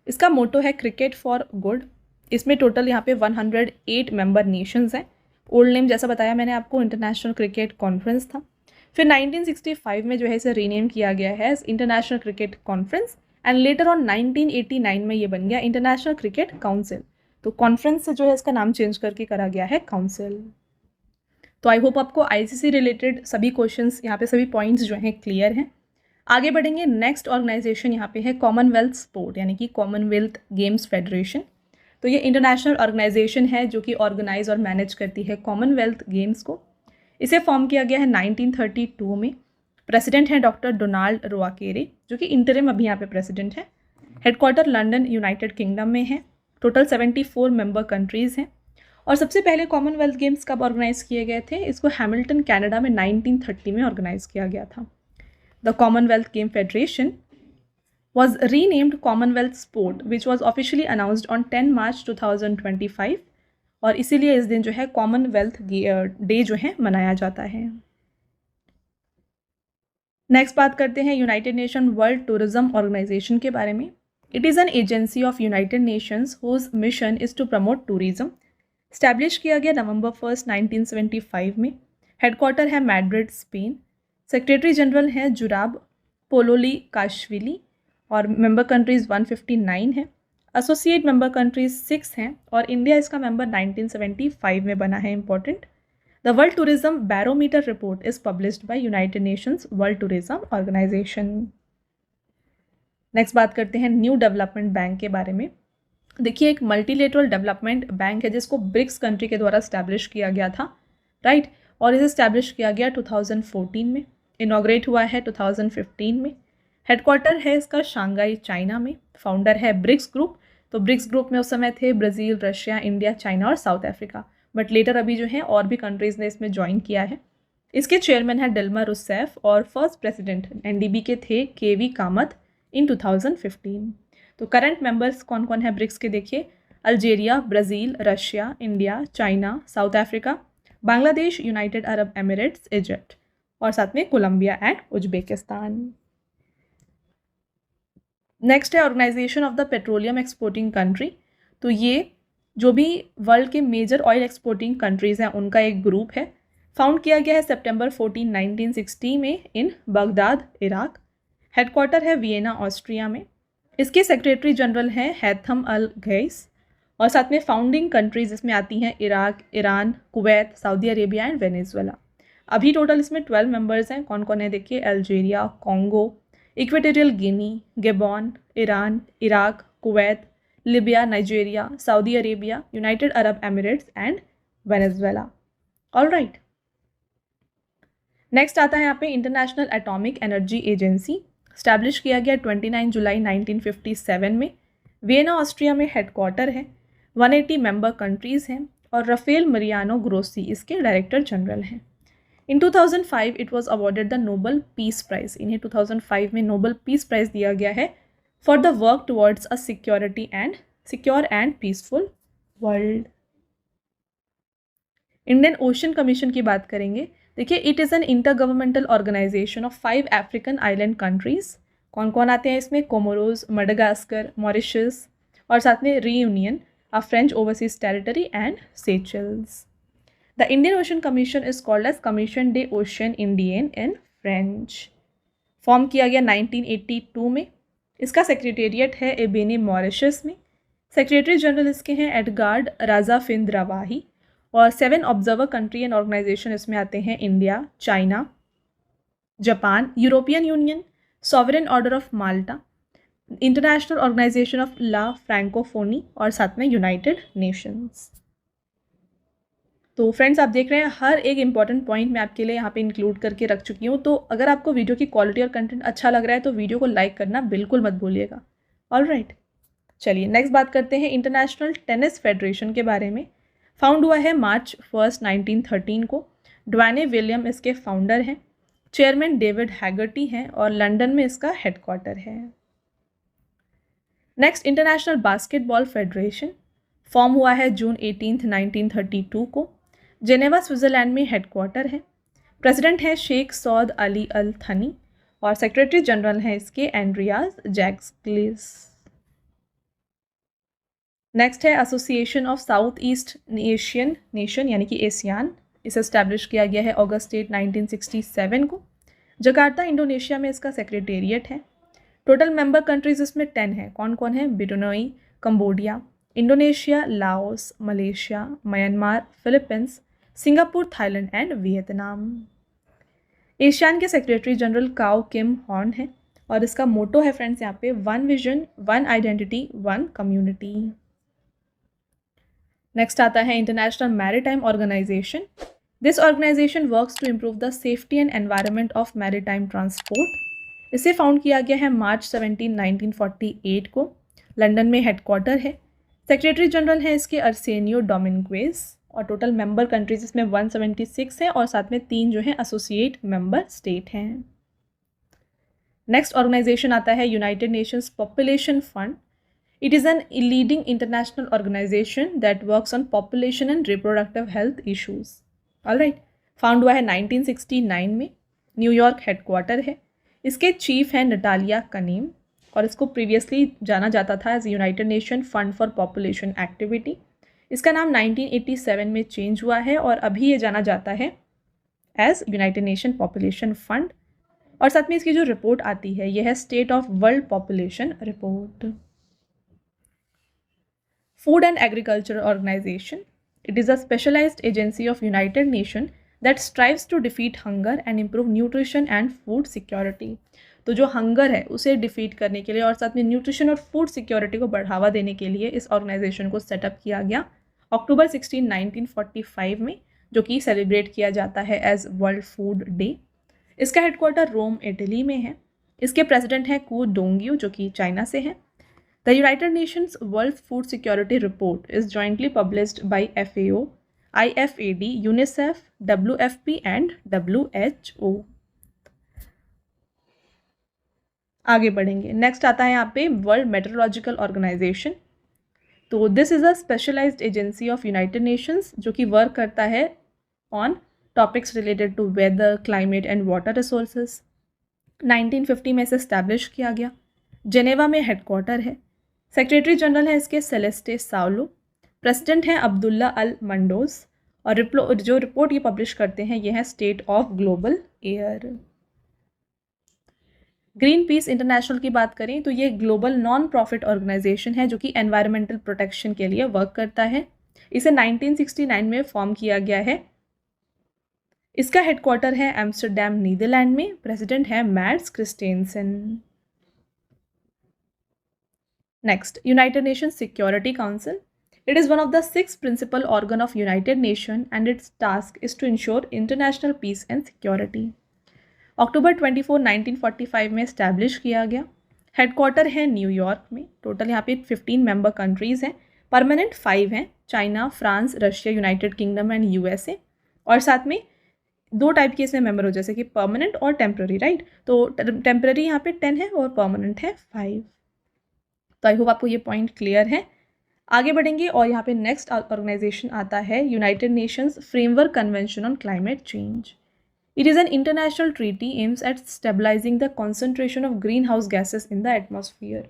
इसका मोटो है क्रिकेट फॉर गुड। इसमें टोटल यहाँ पे 108 मेंबर नेशंस हैं। ओल्ड नेम जैसा बताया मैंने आपको इंटरनेशनल क्रिकेट कॉन्फ्रेंस था। फिर 1965 में जो है इसे रीनेम किया गया है international cricket conference, and later on 1989 में ये बन गया इंटरनेशनल क्रिकेट काउंसिल। तो कॉन्फ्रेंस से जो है इसका नाम चेंज करके करा गया है काउंसिल। तो आई होप आपको ICC रिलेटेड सभी क्वेश्चंस, यहाँ पे सभी पॉइंट्स जो हैं क्लियर हैं। आगे बढ़ेंगे। नेक्स्ट ऑर्गेनाइजेशन यहाँ पे है कॉमनवेल्थ स्पोर्ट, यानी कि कॉमनवेल्थ गेम्स फेडरेशन। तो ये इंटरनेशनल ऑर्गेनाइजेशन है जो कि ऑर्गेनाइज और मैनेज करती है कॉमनवेल्थ गेम्स को। इसे फॉर्म किया गया है 1932 में। प्रेसिडेंट है डॉक्टर डोनाल्ड रोआकेरे, जो कि इंटरिम अभी यहाँ पे प्रेसिडेंट है। हेडक्वार्टर लंदन, यूनाइटेड किंगडम में है। टोटल 74 मेंबर कंट्रीज़ हैं, और सबसे पहले कॉमनवेल्थ गेम्स कब ऑर्गेनाइज किए गए थे? इसको हैमिल्टन कनाडा में 1930 में ऑर्गेनाइज किया गया था। The Commonwealth game federation was renamed Commonwealth Sport which was officially announced on 10 March 2025 और इसीलिए इस दिन जो है कॉमनवेल्थ डे जो है मनाया जाता है। नेक्स्ट बात करते हैं United Nation World Tourism Organisation के बारे में। It is an agency of United Nations whose mission is to promote tourism. Establish किया गया नवंबर 1, 1975 में। हेडक्वार्टर है मैड्रिड, स्पेन। सेक्रेटरी जनरल हैं जुराब पोलोली काशविली और मेंबर कंट्रीज़ 159 हैं। एसोसिएट मेंबर कंट्रीज़ 6 हैं और इंडिया इसका मेंबर 1975 में बना है। Important, the World Tourism Barometer report is published by United Nations World Tourism Organisation. Next बात करते हैं न्यू डेवलपमेंट बैंक के बारे में। देखिए, एक मल्टीलेटरल डेवलपमेंट बैंक है जिसको ब्रिक्स कंट्री के द्वारा स्टैब्लिश किया गया था, राइट। और इसे स्टैब्लिश किया गया 2014 में, इनॉग्रेट हुआ है 2015 में। हेडक्वार्टर है इसका शंघाई, चाइना में। फाउंडर है ब्रिक्स ग्रुप। तो ब्रिक्स ग्रुप में उस समय थे ब्राज़ील, रशिया, इंडिया, चाइना और साउथ अफ्रीका, बट लेटर अभी जो है और भी कंट्रीज़ ने इसमें ज्वाइन किया है। इसके चेयरमैन है डिल्मा रूसेफ और फर्स्ट प्रेसिडेंट एनडीबी के थे केवी कामत इन 2015। तो करंट मेंबर्स कौन कौन है ब्रिक्स के? देखिए, Algeria, Brazil, Russia, India, China, South Africa, Bangladesh, United Arab Emirates, Egypt और साथ में कोलंबिया एंड उज्बेकिस्तान। नेक्स्ट है Organisation of the Petroleum Exporting Country. तो ये जो भी वर्ल्ड के मेजर ऑयल एक्सपोर्टिंग कंट्रीज़ हैं उनका एक ग्रुप है। फाउंड किया गया है सितंबर 14, 1960 में इन बगदाद, इराक। हेडक्वार्टर है वियना, ऑस्ट्रिया में। इसके सेक्रेटरी जनरल हैं हैथम अल गैस और साथ में फाउंडिंग कंट्रीज इसमें आती हैं Iraq, Iran, Kuwait, Saudi Arabia and Venezuela. अभी टोटल इसमें 12 मेंबर्स हैं। कौन कौन है देखिए, Algeria, Congo, Equatorial Guinea, Gabon, Iran, Iraq, Kuwait, Libya, Nigeria, Saudi Arabia, United Arab Emirates and Venezuela. Alright, next आता है यहाँ पे international atomic energy agency. Establish किया गया 29 जुलाई 1957 में। वियना, ऑस्ट्रिया में हेडक्वार्टर है। 180 मेंबर कंट्रीज़ हैं और राफेल मरियानो ग्रोसी इसके डायरेक्टर जनरल हैं। In 2005 it was awarded the Nobel Peace Prize. इन्हें 2005 में नोबल पीस प्राइज़ दिया गया है for the work towards a secure and peaceful world. Indian ocean Commission की बात करेंगे। देखिए, it is an intergovernmental organisation of 5 African island countries. कौन कौन आते हैं इसमें? कोमोरोस, मडागास्कर, मॉरिशस और साथ में Reunion, a French overseas territory and Seychelles. The Indian ocean commission is called as commission de ocean Indian in French. Form किया गया 1982 में। इसका सेक्रेटेरिएट है एबेनी, मॉरिशस में। सेक्रेटरी जनरल इसके हैं एडगार्ड राजाफिंद्रावाही और 7 ऑब्जर्वर कंट्री एंड ऑर्गेनाइजेशन इसमें आते हैं India, China, Japan, European Union, Sovereign Order of Malta, International organisation of La Francophonie और साथ में यूनाइटेड नेशंस। तो फ्रेंड्स, आप देख रहे हैं हर एक इंपॉर्टेंट पॉइंट मैं आपके लिए यहाँ पे इंक्लूड करके रख चुकी हूँ। तो अगर आपको वीडियो की क्वालिटी और कंटेंट अच्छा लग रहा है तो वीडियो को लाइक करना बिल्कुल मत भूलिएगा। ऑलराइट, चलिए नेक्स्ट बात करते हैं इंटरनेशनल टेनिस फेडरेशन के बारे में। फाउंड हुआ है मार्च 1, 1913 को। ड्वाने विलियम इसके फाउंडर हैं। चेयरमैन डेविड हैगर्टी हैं और लंदन में इसका हेडक्वार्टर है। Next, international basketball federation. Form हुआ है जून 18, 1932 को। जेनेवा, स्विट्ज़रलैंड में हेडक्वार्टर है। प्रेसिडेंट है शेख सौद अली अल थनी और सेक्रेटरी जनरल हैं इसके एंड्रियाज जैक्सग्लिस। नेक्स्ट है association of south east Asian nation यानी कि एशियान। इसे एस्टैब्लिश किया गया है अगस्त 8, 1967 को। जकार्ता, इंडोनेशिया में इसका सेक्रेटेरिएट है। टोटल मेंबर कंट्रीज इसमें 10 हैं। कौन कौन है? Brunei, Cambodia, Indonesia, Laos, Malaysia, Myanmar, Philippines, Singapore, Thailand and Vietnam. ASEAN के secretary general Kao Kim Hourn है और इसका मोटो है फ्रेंड्स यहाँ पे 1 विजन, 1 आइडेंटिटी, 1 कम्युनिटी। नेक्स्ट आता है International Maritime Organisation. This organisation works to improve the safety and environment of maritime transport. इसे फाउंड किया गया है मार्च 17, 1948 को। लंदन में हेडक्वार्टर है। सेक्रेटरी जनरल है इसके अर्सेनियो डोमिंग्वेज और टोटल मेंबर कंट्रीज इसमें 176 है और साथ में 3 जो हैं एसोसिएट मेंबर स्टेट हैं। नेक्स्ट ऑर्गेनाइजेशन आता है United Nations Population Fund. It is an leading international organisation that works on population and reproductive health issues. Alright, found हुआ है 1969 में, न्यूयॉर्क हेडक्वार्टर है। इसके चीफ हैं नटालिया कनीम और इसको प्रीवियसली जाना जाता था as United Nation Fund for Population Activity. इसका नाम 1987 में चेंज हुआ है और अभी ये जाना जाता है as United Nation Population Fund. और साथ में इसकी जो रिपोर्ट आती है यह है State of World Population report. Food and Agriculture Organisation, it is a specialised agency of United Nation that strives to defeat hunger and improve nutrition and food security. तो जो हंगर है उसे डिफीट करने के लिए और साथ में न्यूट्रिशन और फूड सिक्योरिटी को बढ़ावा देने के लिए इस ऑर्गेनाइजेशन को सेटअप किया गया अक्टूबर 16, 1945 में, जो कि सेलिब्रेट किया जाता है एज वर्ल्ड फूड डे। इसका हेडक्वार्टर रोम इटली में है। इसके प्रेसिडेंट हैं कू डोंग्यू जो कि चाइना से हैं। The United Nations World Food Security report is jointly published by FAO, IFAD, UNICEF, WFP and WHO। आगे बढ़ेंगे, नेक्स्ट आता है यहाँ पे वर्ल्ड मेट्रोलॉजिकल ऑर्गेनाइजेशन। तो this is a specialised agency of United Nations जो कि वर्क करता है on topics related to weather, climate and water resources. 1950 में इसे इस्टेब्लिश किया गया। जेनेवा में हेडक्वार्टर है। सेक्रेटरी जनरल है इसके सेलेस्टे साउलो। प्रेसिडेंट हैं अब्दुल्ला अल मंडोज और जो रिपोर्ट ये पब्लिश करते हैं ये है State of global air. Green peas international की बात करें तो ये ग्लोबल नॉन प्रॉफिट ऑर्गेनाइजेशन है जो कि एनवायरमेंटल प्रोटेक्शन के लिए वर्क करता है। इसे 1969 में फॉर्म किया गया है। इसका हेडक्वार्टर है एम्स्टरडैम नीदरलैंड में। प्रेसिडेंट है Mads Christensen. Next, United Nation Security Council. It is one of the 6 principal organ of United Nations and its task is to ensure international peace and security. अक्टूबर 24, 1945 में establish किया गया। Headquarter है New York में। Total यहाँ पे 15 member countries हैं। Permanent 5 हैं, China, France, Russia, United kingdom and USA। और साथ में 2 टाइप के इसमें मेंबर हो, जैसे कि परमानेंट और टेम्प्रेरी, राइट। तो टेम्प्रेरी यहाँ पे 10 है और परमानेंट है 5। तो आई होप आपको ये पॉइंट क्लियर है। आगे बढ़ेंगे और यहाँ पे नेक्स्ट ऑर्गेनाइजेशन आता है United Nations Framework Convention on climate Change. It is an international treaty aims at stabilising the concentration of green house gases in the atmosphere.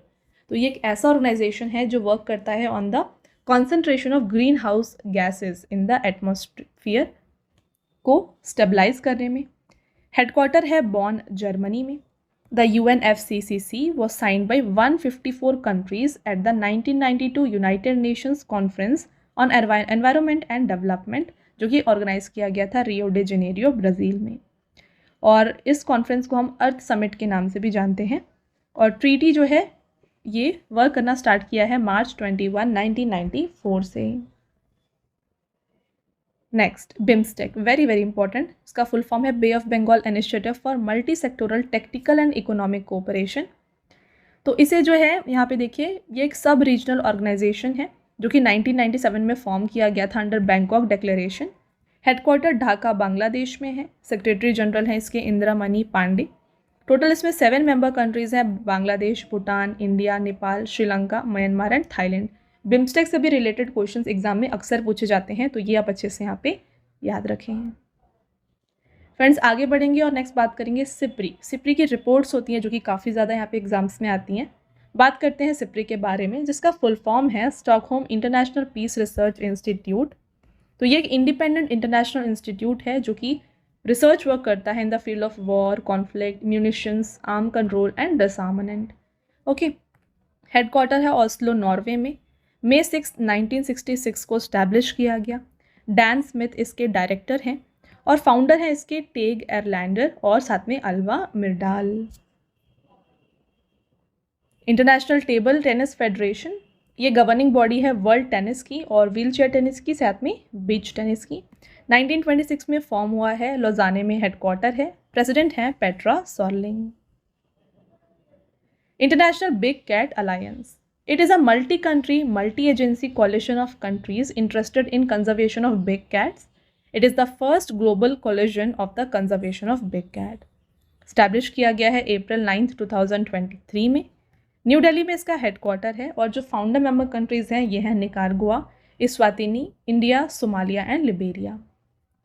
तो ये एक ऐसा ऑर्गेनाइजेशन है जो वर्क करता है on the concentration of green house gases in the atmosphere को stabilise करने में। हेडक्वार्टर है बॉन, जर्मनी में। The UNFCCC was signed by 154 countries at the 1992 United Nations Conference on Environment and Development, जो कि ऑर्गेनाइज किया गया था रियो डे जेनेरियो, ब्राज़ील में। और इस कॉन्फ्रेंस को हम अर्थ समिट के नाम से भी जानते हैं। और ट्रीटी जो है ये वर्क करना स्टार्ट किया है मार्च 21, 1994 से। Next, BIMSTEC, very very important. इसका फुल फॉर्म है bay of Bengal initiative for multi sectoral technical and economic cooperation. तो इसे जो है यहाँ पे देखिए ये एक सब रीजनल ऑर्गेनाइजेशन है जो कि 1997 में फॉर्म किया गया था under Bangkok declaration. Headquarter Dhaka, Bangladesh में है। सेक्रेटरी जनरल हैं इसके इंदिरा मनी पांडे। टोटल इसमें 7 मेंबर कंट्रीज़ हैं, Bangladesh, Bhutan, India, Nepal, Sri Lanka, Myanmar and Thailand. BIMSTEC से भी रिलेटेड क्वेश्चंस एग्जाम में अक्सर पूछे जाते हैं, तो ये आप अच्छे से यहाँ पे याद रखें। फ्रेंड्स, आगे बढ़ेंगे और नेक्स्ट बात करेंगे सिप्री। सिप्री की रिपोर्ट्स होती हैं जो कि काफ़ी ज़्यादा यहाँ पे एग्जाम्स में आती हैं। बात करते हैं सिप्री के बारे में, जिसका फुल फॉर्म है Stockholm International Peace Research Institute. तो ये एक इंडिपेंडेंट इंटरनेशनल इंस्टीट्यूट है जो कि रिसर्च वर्क करता है in the field of war, conflict, munitions, arm control and disarmament. Okay, headquarter है ऑस्लो, नॉर्वे में। May 6, 1966 को स्टैब्लिश किया गया। डैन स्मिथ इसके डायरेक्टर हैं और फाउंडर हैं इसके टेग एरलैंडर और साथ में Alva Myrdal. International table tennis federation, ये गवर्निंग बॉडी है वर्ल्ड टेनिस की और व्हीलचेयर टेनिस की, साथ में बीच टेनिस की। 1926 में फॉर्म हुआ है। लौजाने में हेडक्वार्टर है। प्रेसिडेंट हैं Petra Sorling. International big cat alliance, It is a multi-country, multi-agency coalition of countries interested in conservation of big cats. It is the first global coalition of the conservation of big cat. Established किया गया है April 9, 2023 में. New Delhi में इसका headquarter है और जो founder member countries हैं ये हैं Nicaragua, Eswatini, India, Somalia and Liberia.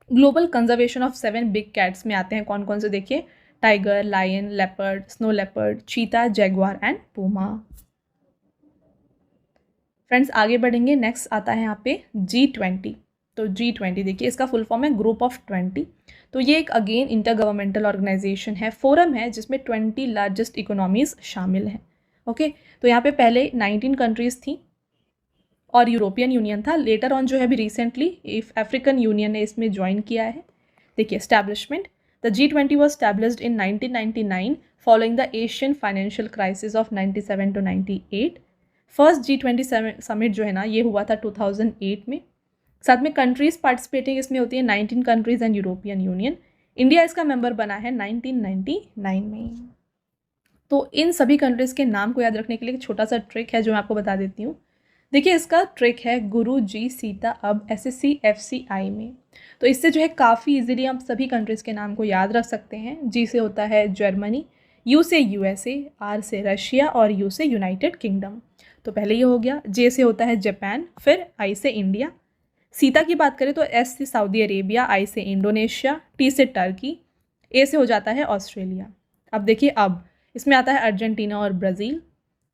Global conservation of 7 big cats में आते हैं कौन कौन से, देखिए, tiger, lion, leopard, snow leopard, cheetah, jaguar and puma. Friends आगे बढ़ेंगे. नेक्स्ट आता है यहाँ पे G20. तो G20 देखिए इसका फुल फॉर्म है ग्रुप ऑफ 20. तो ये एक अगेन इंटर गवर्नमेंटल ऑर्गेनाइजेशन है, फोरम है जिसमें 20 लार्जेस्ट इकोनॉमीज शामिल हैं. ओके, तो यहाँ पे पहले 19 कंट्रीज थी और यूरोपियन यूनियन था. लेटर ऑन जो है अभी रिसेंटली अफ्रीकन यूनियन ने इसमें ज्वाइन किया है. देखिए establishment, the G20 was established in 1999 following the Asian financial crisis of 97 to 98. First G20 summit जो है ना ये हुआ था 2008 में. साथ में कंट्रीज पार्टिसिपेटिंग इसमें होती है 19 countries and European union. India इसका मेंबर बना है 1999 में. तो इन सभी कंट्रीज के नाम को याद रखने के लिए एक छोटा सा ट्रिक है जो मैं आपको बता देती हूँ. देखिए इसका ट्रिक है गुरु जी सीता अब SSC FCI में. तो इससे जो है काफ़ी इजीली हम सभी कंट्रीज़ के नाम को याद रख सकते हैं. जी से होता है जर्मनी, U से USA, R से रशिया और U से यूनाइटेड किंगडम. तो पहले ये हो गया. J से होता है जापान, फिर I से इंडिया. सीता की बात करें तो S से सऊदी अरेबिया, I से इंडोनेशिया, T से टर्की, A से हो जाता है ऑस्ट्रेलिया. अब देखिए अब इसमें आता है अर्जेंटीना और ब्राज़ील.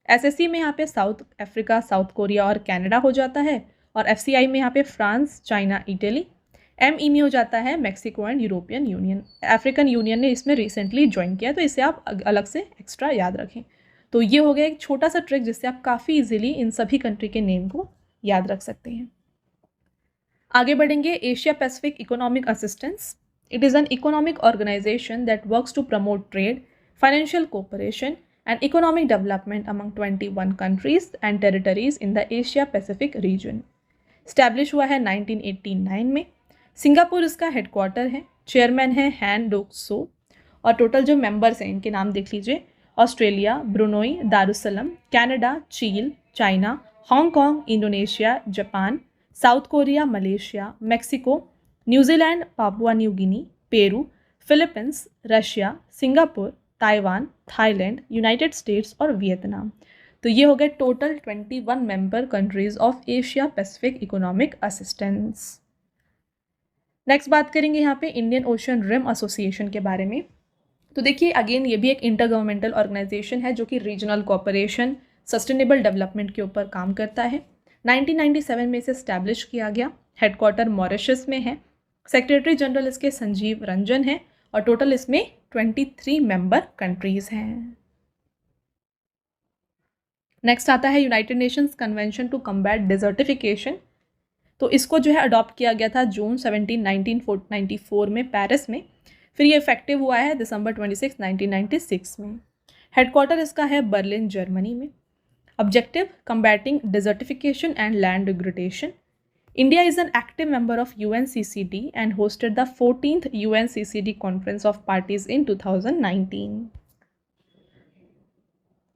SSC में यहाँ पे साउथ अफ्रीका, साउथ कोरिया और कनाडा हो जाता है. और FCI में यहाँ पे फ्रांस, चाइना, इटली. ME में हो जाता है Mexico and European union. African union ने इसमें रिसेंटली ज्वाइन किया तो इसे आप अलग से एक्स्ट्रा याद रखें. तो ये हो गया एक छोटा सा ट्रिक जिससे आप काफ़ी इजीली इन सभी कंट्री के नेम को याद रख सकते हैं. आगे बढ़ेंगे. Asia Pacific economic assistance. It is an economic organisation that works to promote trade, financial cooperation and economic development among 21 countries and territories in the Asia Pacific region. Establish हुआ है 1989 में. सिंगापुर इसका हेडक्वार्टर है. Chairman है हैन डोक सो. और total जो members हैं इनके नाम देख लीजिए. ऑस्ट्रेलिया, ब्रुनोई, दारुसलम, कनाडा, चील, China, Hong Kong, Indonesia, Japan, south Korea, Malaysia, Mexico, New Zealand, Papua New Guinea, Peru, Philippines, Russia, Singapore, Taiwan, Thailand, United states और वियतनाम. तो ये हो गए total 21 member countries of Asia Pacific economic assistance. Next बात करेंगे यहाँ पे इंडियन ओशन रिम एसोसिएशन के बारे में. तो देखिए अगेन ये भी एक इंटर गवर्नमेंटल ऑर्गेनाइजेशन है जो कि रीजनल कोऑपरेशन, सस्टेनेबल डेवलपमेंट के ऊपर काम करता है. 1997 में इसे इस्टेब्लिश किया गया. हेडक्वार्टर मॉरिशस में है. सेक्रेटरी जनरल इसके संजीव रंजन है और टोटल इसमें 23 मेंबर कंट्रीज हैं. नेक्स्ट आता है United Nations Convention to Combat Desertification. तो इसको जो है अडॉप्ट किया गया था जून 17, 1994 में पेरिस में. फिर ये इफेक्टिव हुआ है दिसंबर 26, 1996 में. हेडक्वार्टर इसका है बर्लिन, जर्मनी में. Objective combating desertification and land degradation. India is an active member of UNCCD and hosted the 14th UNCCD Conference of Parties in 2019.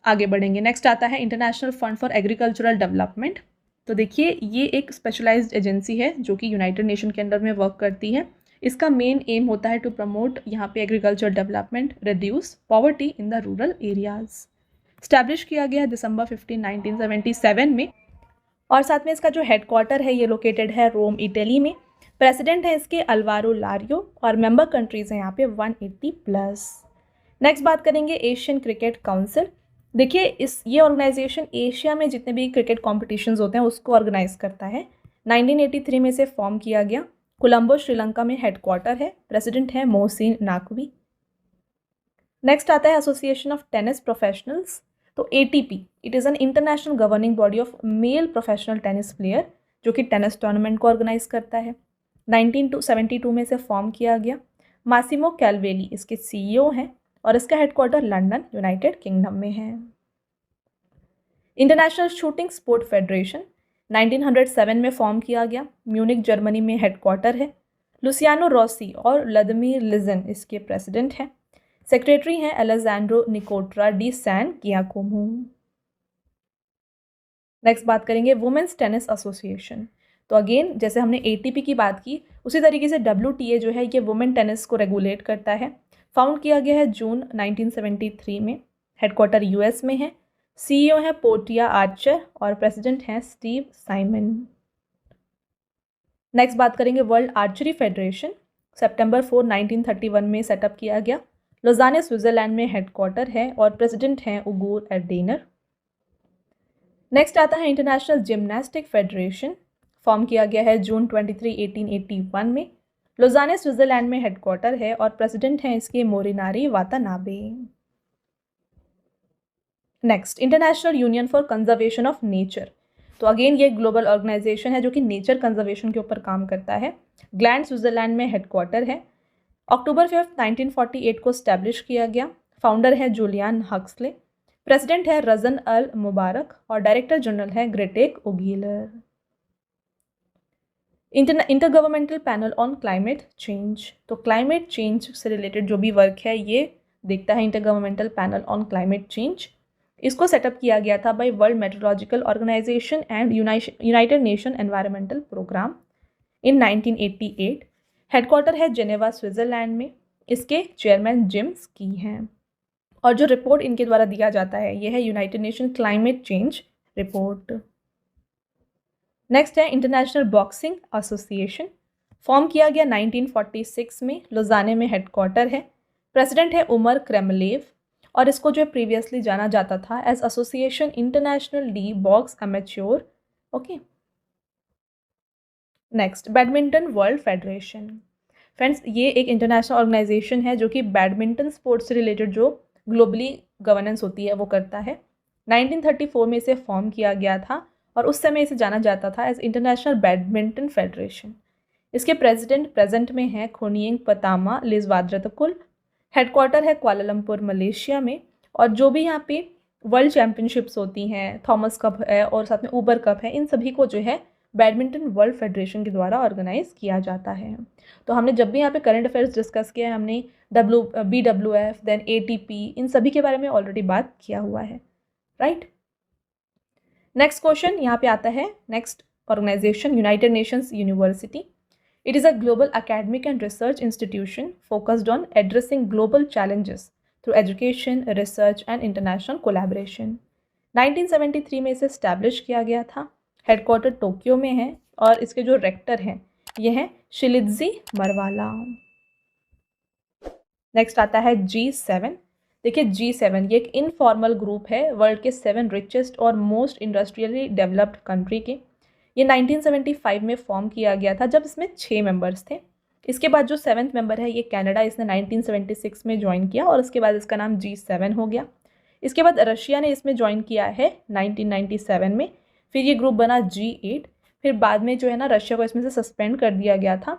आगे बढ़ेंगे. नेक्स्ट आता है international fund for agricultural development. तो देखिए ये एक स्पेशलाइज्ड एजेंसी है जो कि यूनाइटेड नेशन के अंडर में वर्क करती है. इसका मेन एम होता है टू प्रमोट यहाँ पे agriculture development, reduce poverty in the rural areas. Establish किया गया दिसंबर 15, 1977 में. और साथ में इसका जो हेडक्वार्टर है ये लोकेटेड है रोम, इटली में. प्रेसिडेंट है इसके अल्वारो लारियो और मेंबर कंट्रीज़ हैं यहाँ पे 180+. नेक्स्ट बात करेंगे एशियन क्रिकेट काउंसिल. देखिए ये ऑर्गेनाइजेशन एशिया में जितने भी क्रिकेट कॉम्पिटिशन्स होते हैं उसको ऑर्गेनाइज करता है. 1983 में इसे फॉर्म किया गया. कोलंबो, श्रीलंका में हेडक्वार्टर है. प्रेसिडेंट है मोहसिन नाकवी. नेक्स्ट आता है एसोसिएशन ऑफ टेनिस प्रोफेशनल्स. तो ATP it is an international governing body of male professional tennis player जो कि टेनिस टूर्नामेंट को ऑर्गेनाइज करता है. 1972 में इसे फॉर्म किया गया. मासिमो कैलवेली इसके CEO हैं और इसका हेडक्वार्टर लंदन, यूनाइटेड किंगडम में है. इंटरनेशनल शूटिंग स्पोर्ट फेडरेशन 1907 में फॉर्म किया गया. म्यूनिक, जर्मनी में हेडक्वार्टर है. लुसियानो रॉसी और व्लादिमीर लिजन इसके प्रेसिडेंट हैं. सेक्रेटरी हैं अलेजांड्रो निकोट्रा डी सैन गियाकोमो. नेक्स्ट बात करेंगे वुमेन्स टेनिस एसोसिएशन। तो अगेन जैसे हमने ATP की बात की उसी तरीके से WTA जो है ये वुमेन टेनिस को रेगुलेट करता है। फाउंड किया गया है जून 1973 में। हेडक्वार्टर US में है। CEO है पोर्टिया आर्चर और प्रेसिडेंट हैं स्टीव साइमन। नेक्स्ट बात करेंगे वर्ल्ड आर्चरी फेडरेशन। सितंबर 4, 1931 में सेटअप किया गया। लोजाने स्विट्जरलैंड में हेडक्वार्टर है और प्रेसिडेंट हैं उगूर एर्डेनर। नेक्स्ट आता है इंटरनेशनल जिम्नास्टिक फेडरेशन। फॉर्म किया गया है जून 23, 1881 में। लोजाने स्विट्जरलैंड में हेडक्वार्टर है और प्रेसिडेंट हैं इसके Morinari Watanabe. Next international union for conservation of nature. तो अगेन ये ग्लोबल ऑर्गेनाइजेशन है जो कि नेचर कंजर्वेशन के ऊपर काम करता है। ग्लैंड स्विट्जरलैंड में हेडक्वार्टर है। अक्टूबर 5, 1948 को स्टैब्लिश किया गया। फाउंडर है जूलियन हक्सले। प्रेसिडेंट है रजन अल मुबारक और डायरेक्टर जनरल है Grethel Aguilar. Intergovernmental panel on climate change. तो क्लाइमेट चेंज से रिलेटेड जो भी वर्क है ये देखता है intergovernmental panel on climate change. इसको सेटअप किया गया था by world meteorological organisation and United Nation environmental programme in 1988। Headquarter है जेनेवा स्विट्जरलैंड में। इसके चेयरमैन जिम स्की हैं और जो रिपोर्ट इनके द्वारा दिया जाता है यह है United nation climate change report. Next है इंटरनेशनल बॉक्सिंग एसोसिएशन। फॉर्म किया गया 1946 में। लोजाने में हेडक्वार्टर है। प्रेसिडेंट है उमर क्रेमलेव और इसको जो है प्रीवियसली जाना जाता था as Association Internationale de Boxe Amateur. Okay. Next Badminton World Federation. Friends ये एक इंटरनेशनल ऑर्गेनाइजेशन है जो कि बैडमिंटन स्पोर्ट्स से रिलेटेड जो ग्लोबली गवर्नेंस होती है वो करता है। 1934 में इसे फॉर्म किया गया था और उस समय इसे जाना जाता था एज इंटरनेशनल बैडमिंटन फेडरेशन। इसके प्रेसिडेंट प्रेजेंट में हैं खोनियंग पतामा लिजवाद्रतकुल। हेडक्वार्टर है कुआलालंपुर मलेशिया में और जो भी यहाँ पे वर्ल्ड चैम्पियनशिप्स होती हैं, थॉमस कप है और साथ में ऊबर कप है, इन सभी को जो है बैडमिंटन वर्ल्ड फेडरेशन के द्वारा ऑर्गेनाइज किया जाता है। तो हमने जब भी यहाँ पे करंट अफेयर्स डिस्कस किया है हमने BWF देन ATP इन सभी के बारे में ऑलरेडी बात किया हुआ है, राइट। नेक्स्ट क्वेश्चन यहाँ पे आता है। Next organization United Nations University. It is a global academic and research institution focused on addressing global challenges through education, research and international collaboration. 1973 में इसे establish किया गया था। हेडक्वार्टर टोक्यो में है और इसके जो रेक्टर हैं ये हैं शिलित्जी मरवाला। नेक्स्ट आता है G7। देखिए G7 ये एक इनफॉर्मल ग्रुप है वर्ल्ड के 7 रिचेस्ट और मोस्ट इंडस्ट्रियली डेवलप्ड कंट्री के। ये 1975 में फॉर्म किया गया था जब इसमें 6 मेंबर्स थे। इसके बाद जो 7th मेंबर है ये कनाडा, इसने 1976 में ज्वाइन किया और उसके बाद इसका नाम G7 हो गया। इसके बाद रशिया ने इसमें ज्वाइन किया है 1997 में। फिर ये ग्रुप बना G8। फिर बाद में जो है ना रशिया को इसमें से सस्पेंड कर दिया गया था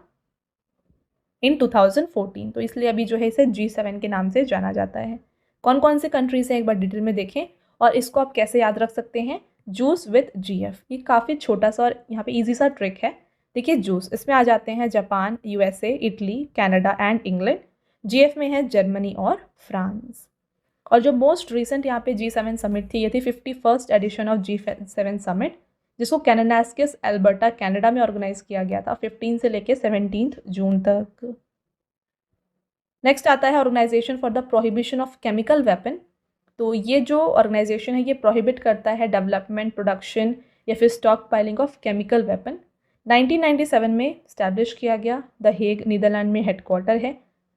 इन 2014। तो इसलिए अभी जो है इसे G7 के नाम से जाना जाता है। कौन कौन से कंट्रीज हैं एक बार डिटेल में देखें और इसको आप कैसे याद रख सकते हैं। जूस विथ GF, ये काफ़ी छोटा सा और यहाँ पे इजी सा ट्रिक है। देखिए जूस इसमें आ जाते हैं Japan, USA, Italy, Canada and England. GF में है जर्मनी और फ्रांस। और जो मोस्ट रिसेंट यहाँ पे G7 समिट थी ये थी 51st addition of G7 summit जिसको कैनानास्किस एल्बर्टा कनाडा में ऑर्गेनाइज किया गया था 15 से लेके 17 जून तक। नेक्स्ट आता है Organization for the Prohibition of Chemical Weapon. तो ये जो ऑर्गेनाइजेशन है ये प्रोहिबिट करता है डेवलपमेंट, प्रोडक्शन या फिर stock piling of Chemical weapon. 1997 में स्टैब्लिश किया गया। द हेग नीदरलैंड में हेडक्वार्टर है।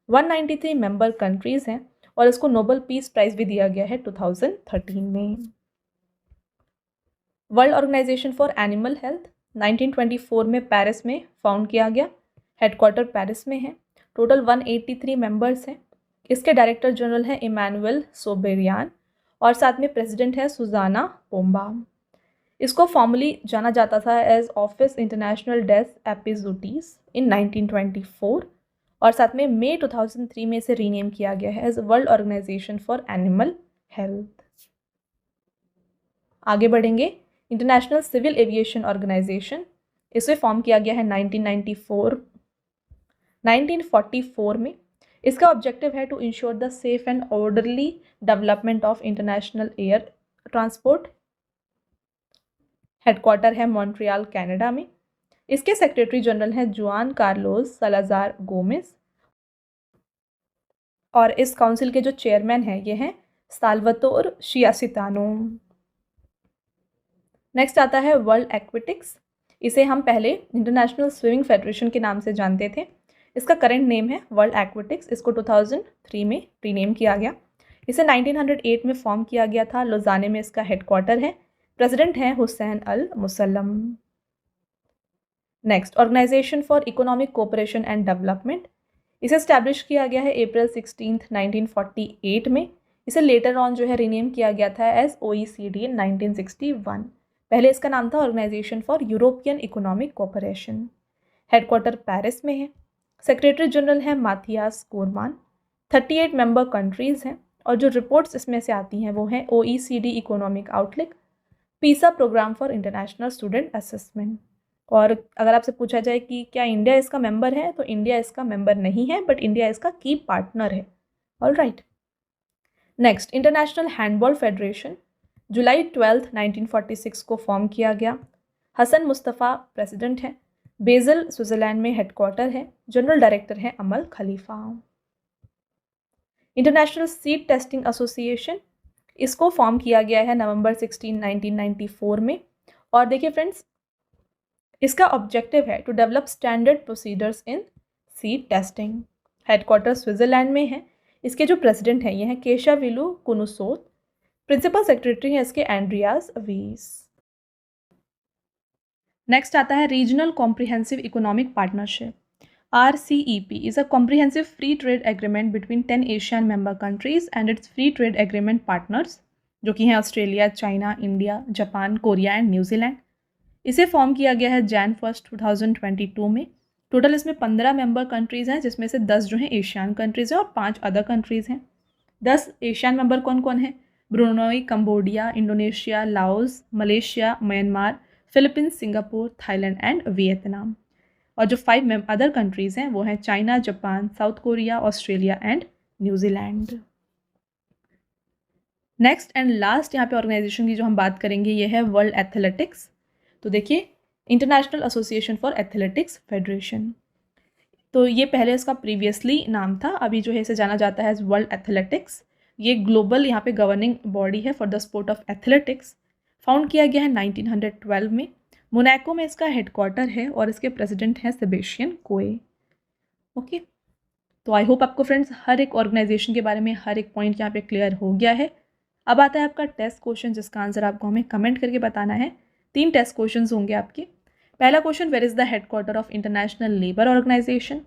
193 मेंबर कंट्रीज़ हैं और इसको नोबेल पीस प्राइज़ भी दिया गया है 2013 में। World Organization for Animal Health 1924 में पेरिस में फाउंड किया गया। हेडक्वार्टर पेरिस में है। टोटल 183 मेंबर्स हैं। इसके डायरेक्टर जनरल हैं इमानुएल सोबेरियान और साथ में प्रेसिडेंट है सुजाना पोम्बा। इसको फॉर्मली जाना जाता था एज ऑफिस इंटरनेशनल डेथ एपिजोटीज इन 1924 और साथ में मई 2003 में इसे रीनेम किया गया है as World Organization for Animal Health. आगे बढ़ेंगे। इंटरनेशनल सिविल एविएशन ऑर्गेनाइजेशन, इसे फॉर्म किया गया है 1944 में। इसका ऑब्जेक्टिव है to ensure the safe and orderly development of international air transport. Headquarter है मॉन्ट्रियल कनाडा में। इसके सेक्रेटरी जनरल हैं जुआन कार्लोस सलाजार गोमेज और इस काउंसिल के जो चेयरमैन हैं ये हैं साल्वातोर शियासितानो। नेक्स्ट आता है वर्ल्ड एक्वेटिक्स। इसे हम पहले इंटरनेशनल स्विमिंग फेडरेशन के नाम से जानते थे। इसका करंट नेम है वर्ल्ड एक्वेटिक्स। इसको 2003 में रीनेम किया गया। इसे 1908 में फॉर्म किया गया था। लोजाने में इसका हेडक्वार्टर है। प्रेसिडेंट हैं Hussein Al Musallam. Next, organisation for economic cooperation and development. इसे स्टैब्लिश किया गया है अप्रैल 16, 1948 में। इसे लेटर ऑन जो है रीनेम किया गया था एज OECD इन 1961। पहले इसका नाम था Organization for European Economic Cooperation. Headquarter Paris में है। सेक्रेटरी जनरल हैं माथियास कोरमान। 38 मेंबर कंट्रीज़ हैं और जो रिपोर्ट्स इसमें से आती हैं वो हैं OECD economic outlook, PISA programme for international student assessment. और अगर आपसे पूछा जाए कि क्या इंडिया इसका मेंबर है, तो इंडिया इसका मेंबर नहीं है, बट इंडिया इसका की पार्टनर है। Alright. Next, international handball federation July 12, 1946 को फॉर्म किया गया। हसन मुस्तफ़ा प्रेसिडेंट है। बेज़ल स्विट्ज़रलैंड में हेडक्वार्टर है। जनरल डायरेक्टर है Amal Khalifa. International seed testing association, इसको फॉर्म किया गया है नवंबर 16, 1994 में। और देखिए फ्रेंड्स, इसका ऑब्जेक्टिव है to develop standard procedures in seed testing. Headquarter Switzerland में है। इसके जो प्रेसिडेंट हैं ये हैं केशाविलु कुनुसोत। प्रिंसिपल सेक्रेटरी हैं इसके एंड्रियास वीस। नेक्स्ट आता है regional comprehensive economic partnership. RCEP is a comprehensive free trade agreement between 10 Asian member countries and its free trade agreement partners, जो कि हैं Australia, China, India, Japan, Korea and New Zealand. इसे form किया गया है Jan 1, 2022 में। टोटल इसमें 15 member countries हैं, जिसमें से 10 जो हैं एशियन कंट्रीज़ हैं और 5 अदर कंट्रीज़ हैं। 10 एशियन मेंबर कौन कौन हैं? Brunei, Cambodia, Indonesia, Laos, Malaysia, Myanmar, Philippines, Singapore, Thailand and Vietnam. और जो 5 अदर कंट्रीज़ हैं वो हैं China, Japan, south Korea, Australia and New Zealand. Next and last यहाँ पे ऑर्गेनाइजेशन की जो हम बात करेंगे ये है वर्ल्ड एथलेटिक्स। तो देखिए, international association for athletics federation. तो ये पहले इसका प्रीवियसली नाम था, अभी जो है इसे जाना जाता है एज वर्ल्ड एथलेटिक्स। ये ग्लोबल यहाँ पे गवर्निंग बॉडी है for the sport of athletics. Found किया गया है 1912 में। मोनाको में इसका हेडक्वार्टर है और इसके प्रेसिडेंट हैं सेबेस्टियन कोए। ओके, तो आई होप आपको फ्रेंड्स हर एक ऑर्गेनाइजेशन के बारे में हर एक पॉइंट यहाँ पे क्लियर हो गया है। अब आता है आपका टेस्ट क्वेश्चन, जिसका आंसर आपको हमें कमेंट करके बताना है। 3 टेस्ट क्वेश्चन होंगे आपके। पहला question, where is the headquarter of international labour organisation.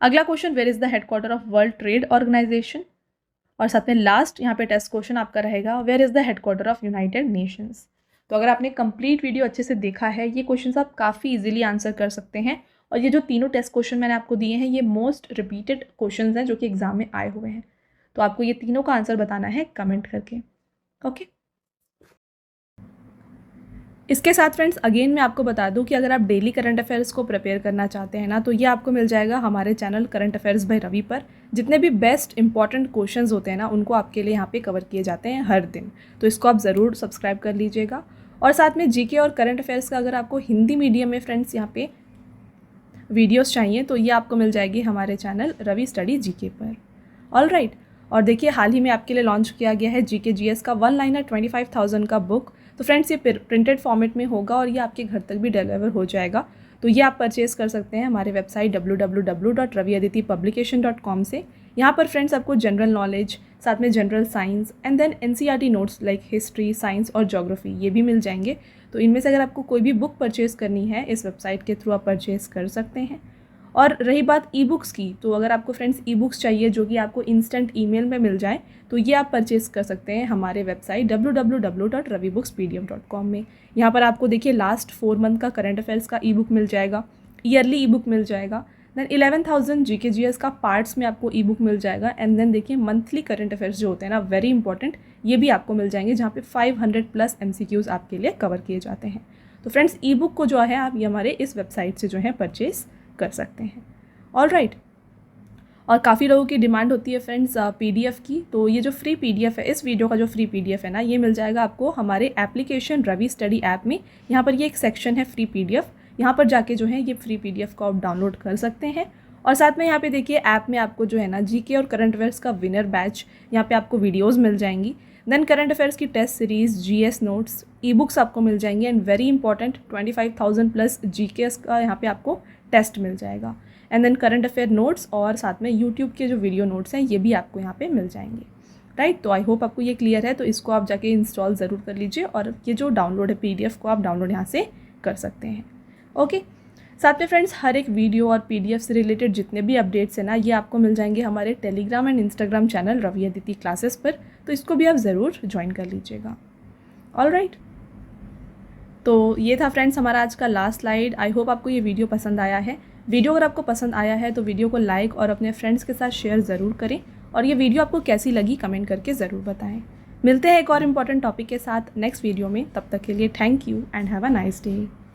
अगला question, where is the headquarter of world trade organisation. और साथ में लास्ट यहाँ पे टेस्ट क्वेश्चन आपका रहेगा, where is the headquarter of United Nations. तो अगर आपने कंप्लीट वीडियो अच्छे से देखा है, ये क्वेश्चन आप काफ़ी इजीली आंसर कर सकते हैं। और ये जो तीनों टेस्ट क्वेश्चन मैंने आपको दिए हैं, ये मोस्ट रिपीटेड क्वेश्चन हैं जो कि एग्जाम में आए हुए हैं। तो आपको ये तीनों का आंसर बताना है कमेंट करके। ओके, इसके साथ फ्रेंड्स अगेन मैं आपको बता दूं कि अगर आप डेली करंट अफेयर्स को प्रिपेयर करना चाहते हैं ना, तो ये आपको मिल जाएगा हमारे channel current affairs by Ravi पर। जितने भी बेस्ट इंपॉर्टेंट क्वेश्चंस होते हैं ना, उनको आपके लिए यहाँ पे कवर किए जाते हैं हर दिन। तो इसको आप ज़रूर सब्सक्राइब कर लीजिएगा। और साथ में जीके और करंट अफेयर्स का अगर आपको हिंदी मीडियम में फ्रेंड्स यहाँ पे वीडियोस चाहिए, तो ये आपको मिल जाएगी हमारे चैनल रवि स्टडी जीके पर। ऑलराइट, और देखिए हाल ही में आपके लिए लॉन्च किया गया है जीके जीएस का 1 लाइनर 25,000 का बुक। तो फ्रेंड्स ये प्रिंटेड फॉर्मेट में होगा और ये आपके घर तक भी डिलीवर हो जाएगा। तो ये आप परचेज़ कर सकते हैं हमारे वेबसाइट www.raviaditipublication.com से। यहाँ पर फ्रेंड्स आपको जनरल नॉलेज, साथ में general science and then NCERT notes like history, science और ज्योग्राफी ये भी मिल जाएंगे। तो इनमें से अगर आपको कोई भी बुक परचेज़ करनी है, इस वेबसाइट के थ्रू आप परचेज़ कर सकते हैं। और रही बात ई बुक्स की, तो अगर आपको फ्रेंड्स ई बुक्स चाहिए जो कि आपको इंस्टेंट ईमेल में मिल जाए, तो ये आप परचेज़ कर सकते हैं हमारे वेबसाइट www.ravibookspdm.com में। यहाँ पर आपको देखिए लास्ट 4 मंथ का करंट अफेयर्स का ई बुक मिल जाएगा, ईयरली ई बुक मिल जाएगा, देन 11,000 जीके जीएस का पार्ट्स में आपको ई बुक मिल जाएगा। एंड देन देखिए मंथली करंट अफेयर्स जो होते हैं ना, वेरी इंपॉर्टेंट, ये भी आपको मिल जाएंगे, जहाँ पे 500+ MCQs आपके लिए कवर किए जाते हैं। तो फ्रेंड्स ई बुक को जो है आप ये हमारे इस वेबसाइट से जो है परचेज़ कर सकते हैं। ऑलराइट, और काफ़ी लोगों की डिमांड होती है फ्रेंड्स PDF की। तो ये जो फ्री PDF है, इस वीडियो का जो फ्री PDF है ना, ये मिल जाएगा आपको हमारे एप्लीकेशन रवि स्टडी ऐप में। यहाँ पर ये एक सेक्शन है फ्री PDF, यहाँ पर जाके जो है ये फ्री PDF को आप डाउनलोड कर सकते हैं। और साथ में यहाँ पे देखिए ऐप में आपको जो है ना GK और करंट अफेयर्स का विनर बैच, यहाँ पे आपको वीडियोज़ मिल जाएंगी। देन करंट अफेयर्स की test series, GS notes, ebooks आपको मिल जाएंगी and very important 25,000 plus GK का यहाँ पे आपको टेस्ट मिल जाएगा। And then current affair notes और साथ में यूट्यूब के जो वीडियो नोट्स हैं ये भी आपको यहाँ पे मिल जाएंगे, राइट। तो आई होप आपको ये क्लियर है। तो इसको आप जाके इंस्टॉल ज़रूर कर लीजिए और ये जो डाउनलोड है PDF को आप डाउनलोड यहाँ से कर सकते हैं। ओके, साथ में फ्रेंड्स हर एक वीडियो और PDF से रिलेटेड जितने भी अपडेट्स हैं ना, ये आपको मिल जाएंगे हमारे Telegram and Instagram channel Ravi Aditi classes पर। तो इसको भी आप ज़रूर ज्वाइन कर लीजिएगा। ऑलराइट, तो ये था फ्रेंड्स हमारा आज का लास्ट स्लाइड। आई होप आपको ये वीडियो पसंद आया है। वीडियो अगर आपको पसंद आया है तो वीडियो को लाइक और अपने फ्रेंड्स के साथ शेयर ज़रूर करें और ये वीडियो आपको कैसी लगी कमेंट करके ज़रूर बताएं। मिलते हैं एक और इम्पॉर्टेंट टॉपिक के साथ नेक्स्ट वीडियो में। तब तक के लिए thank you and have a nice day.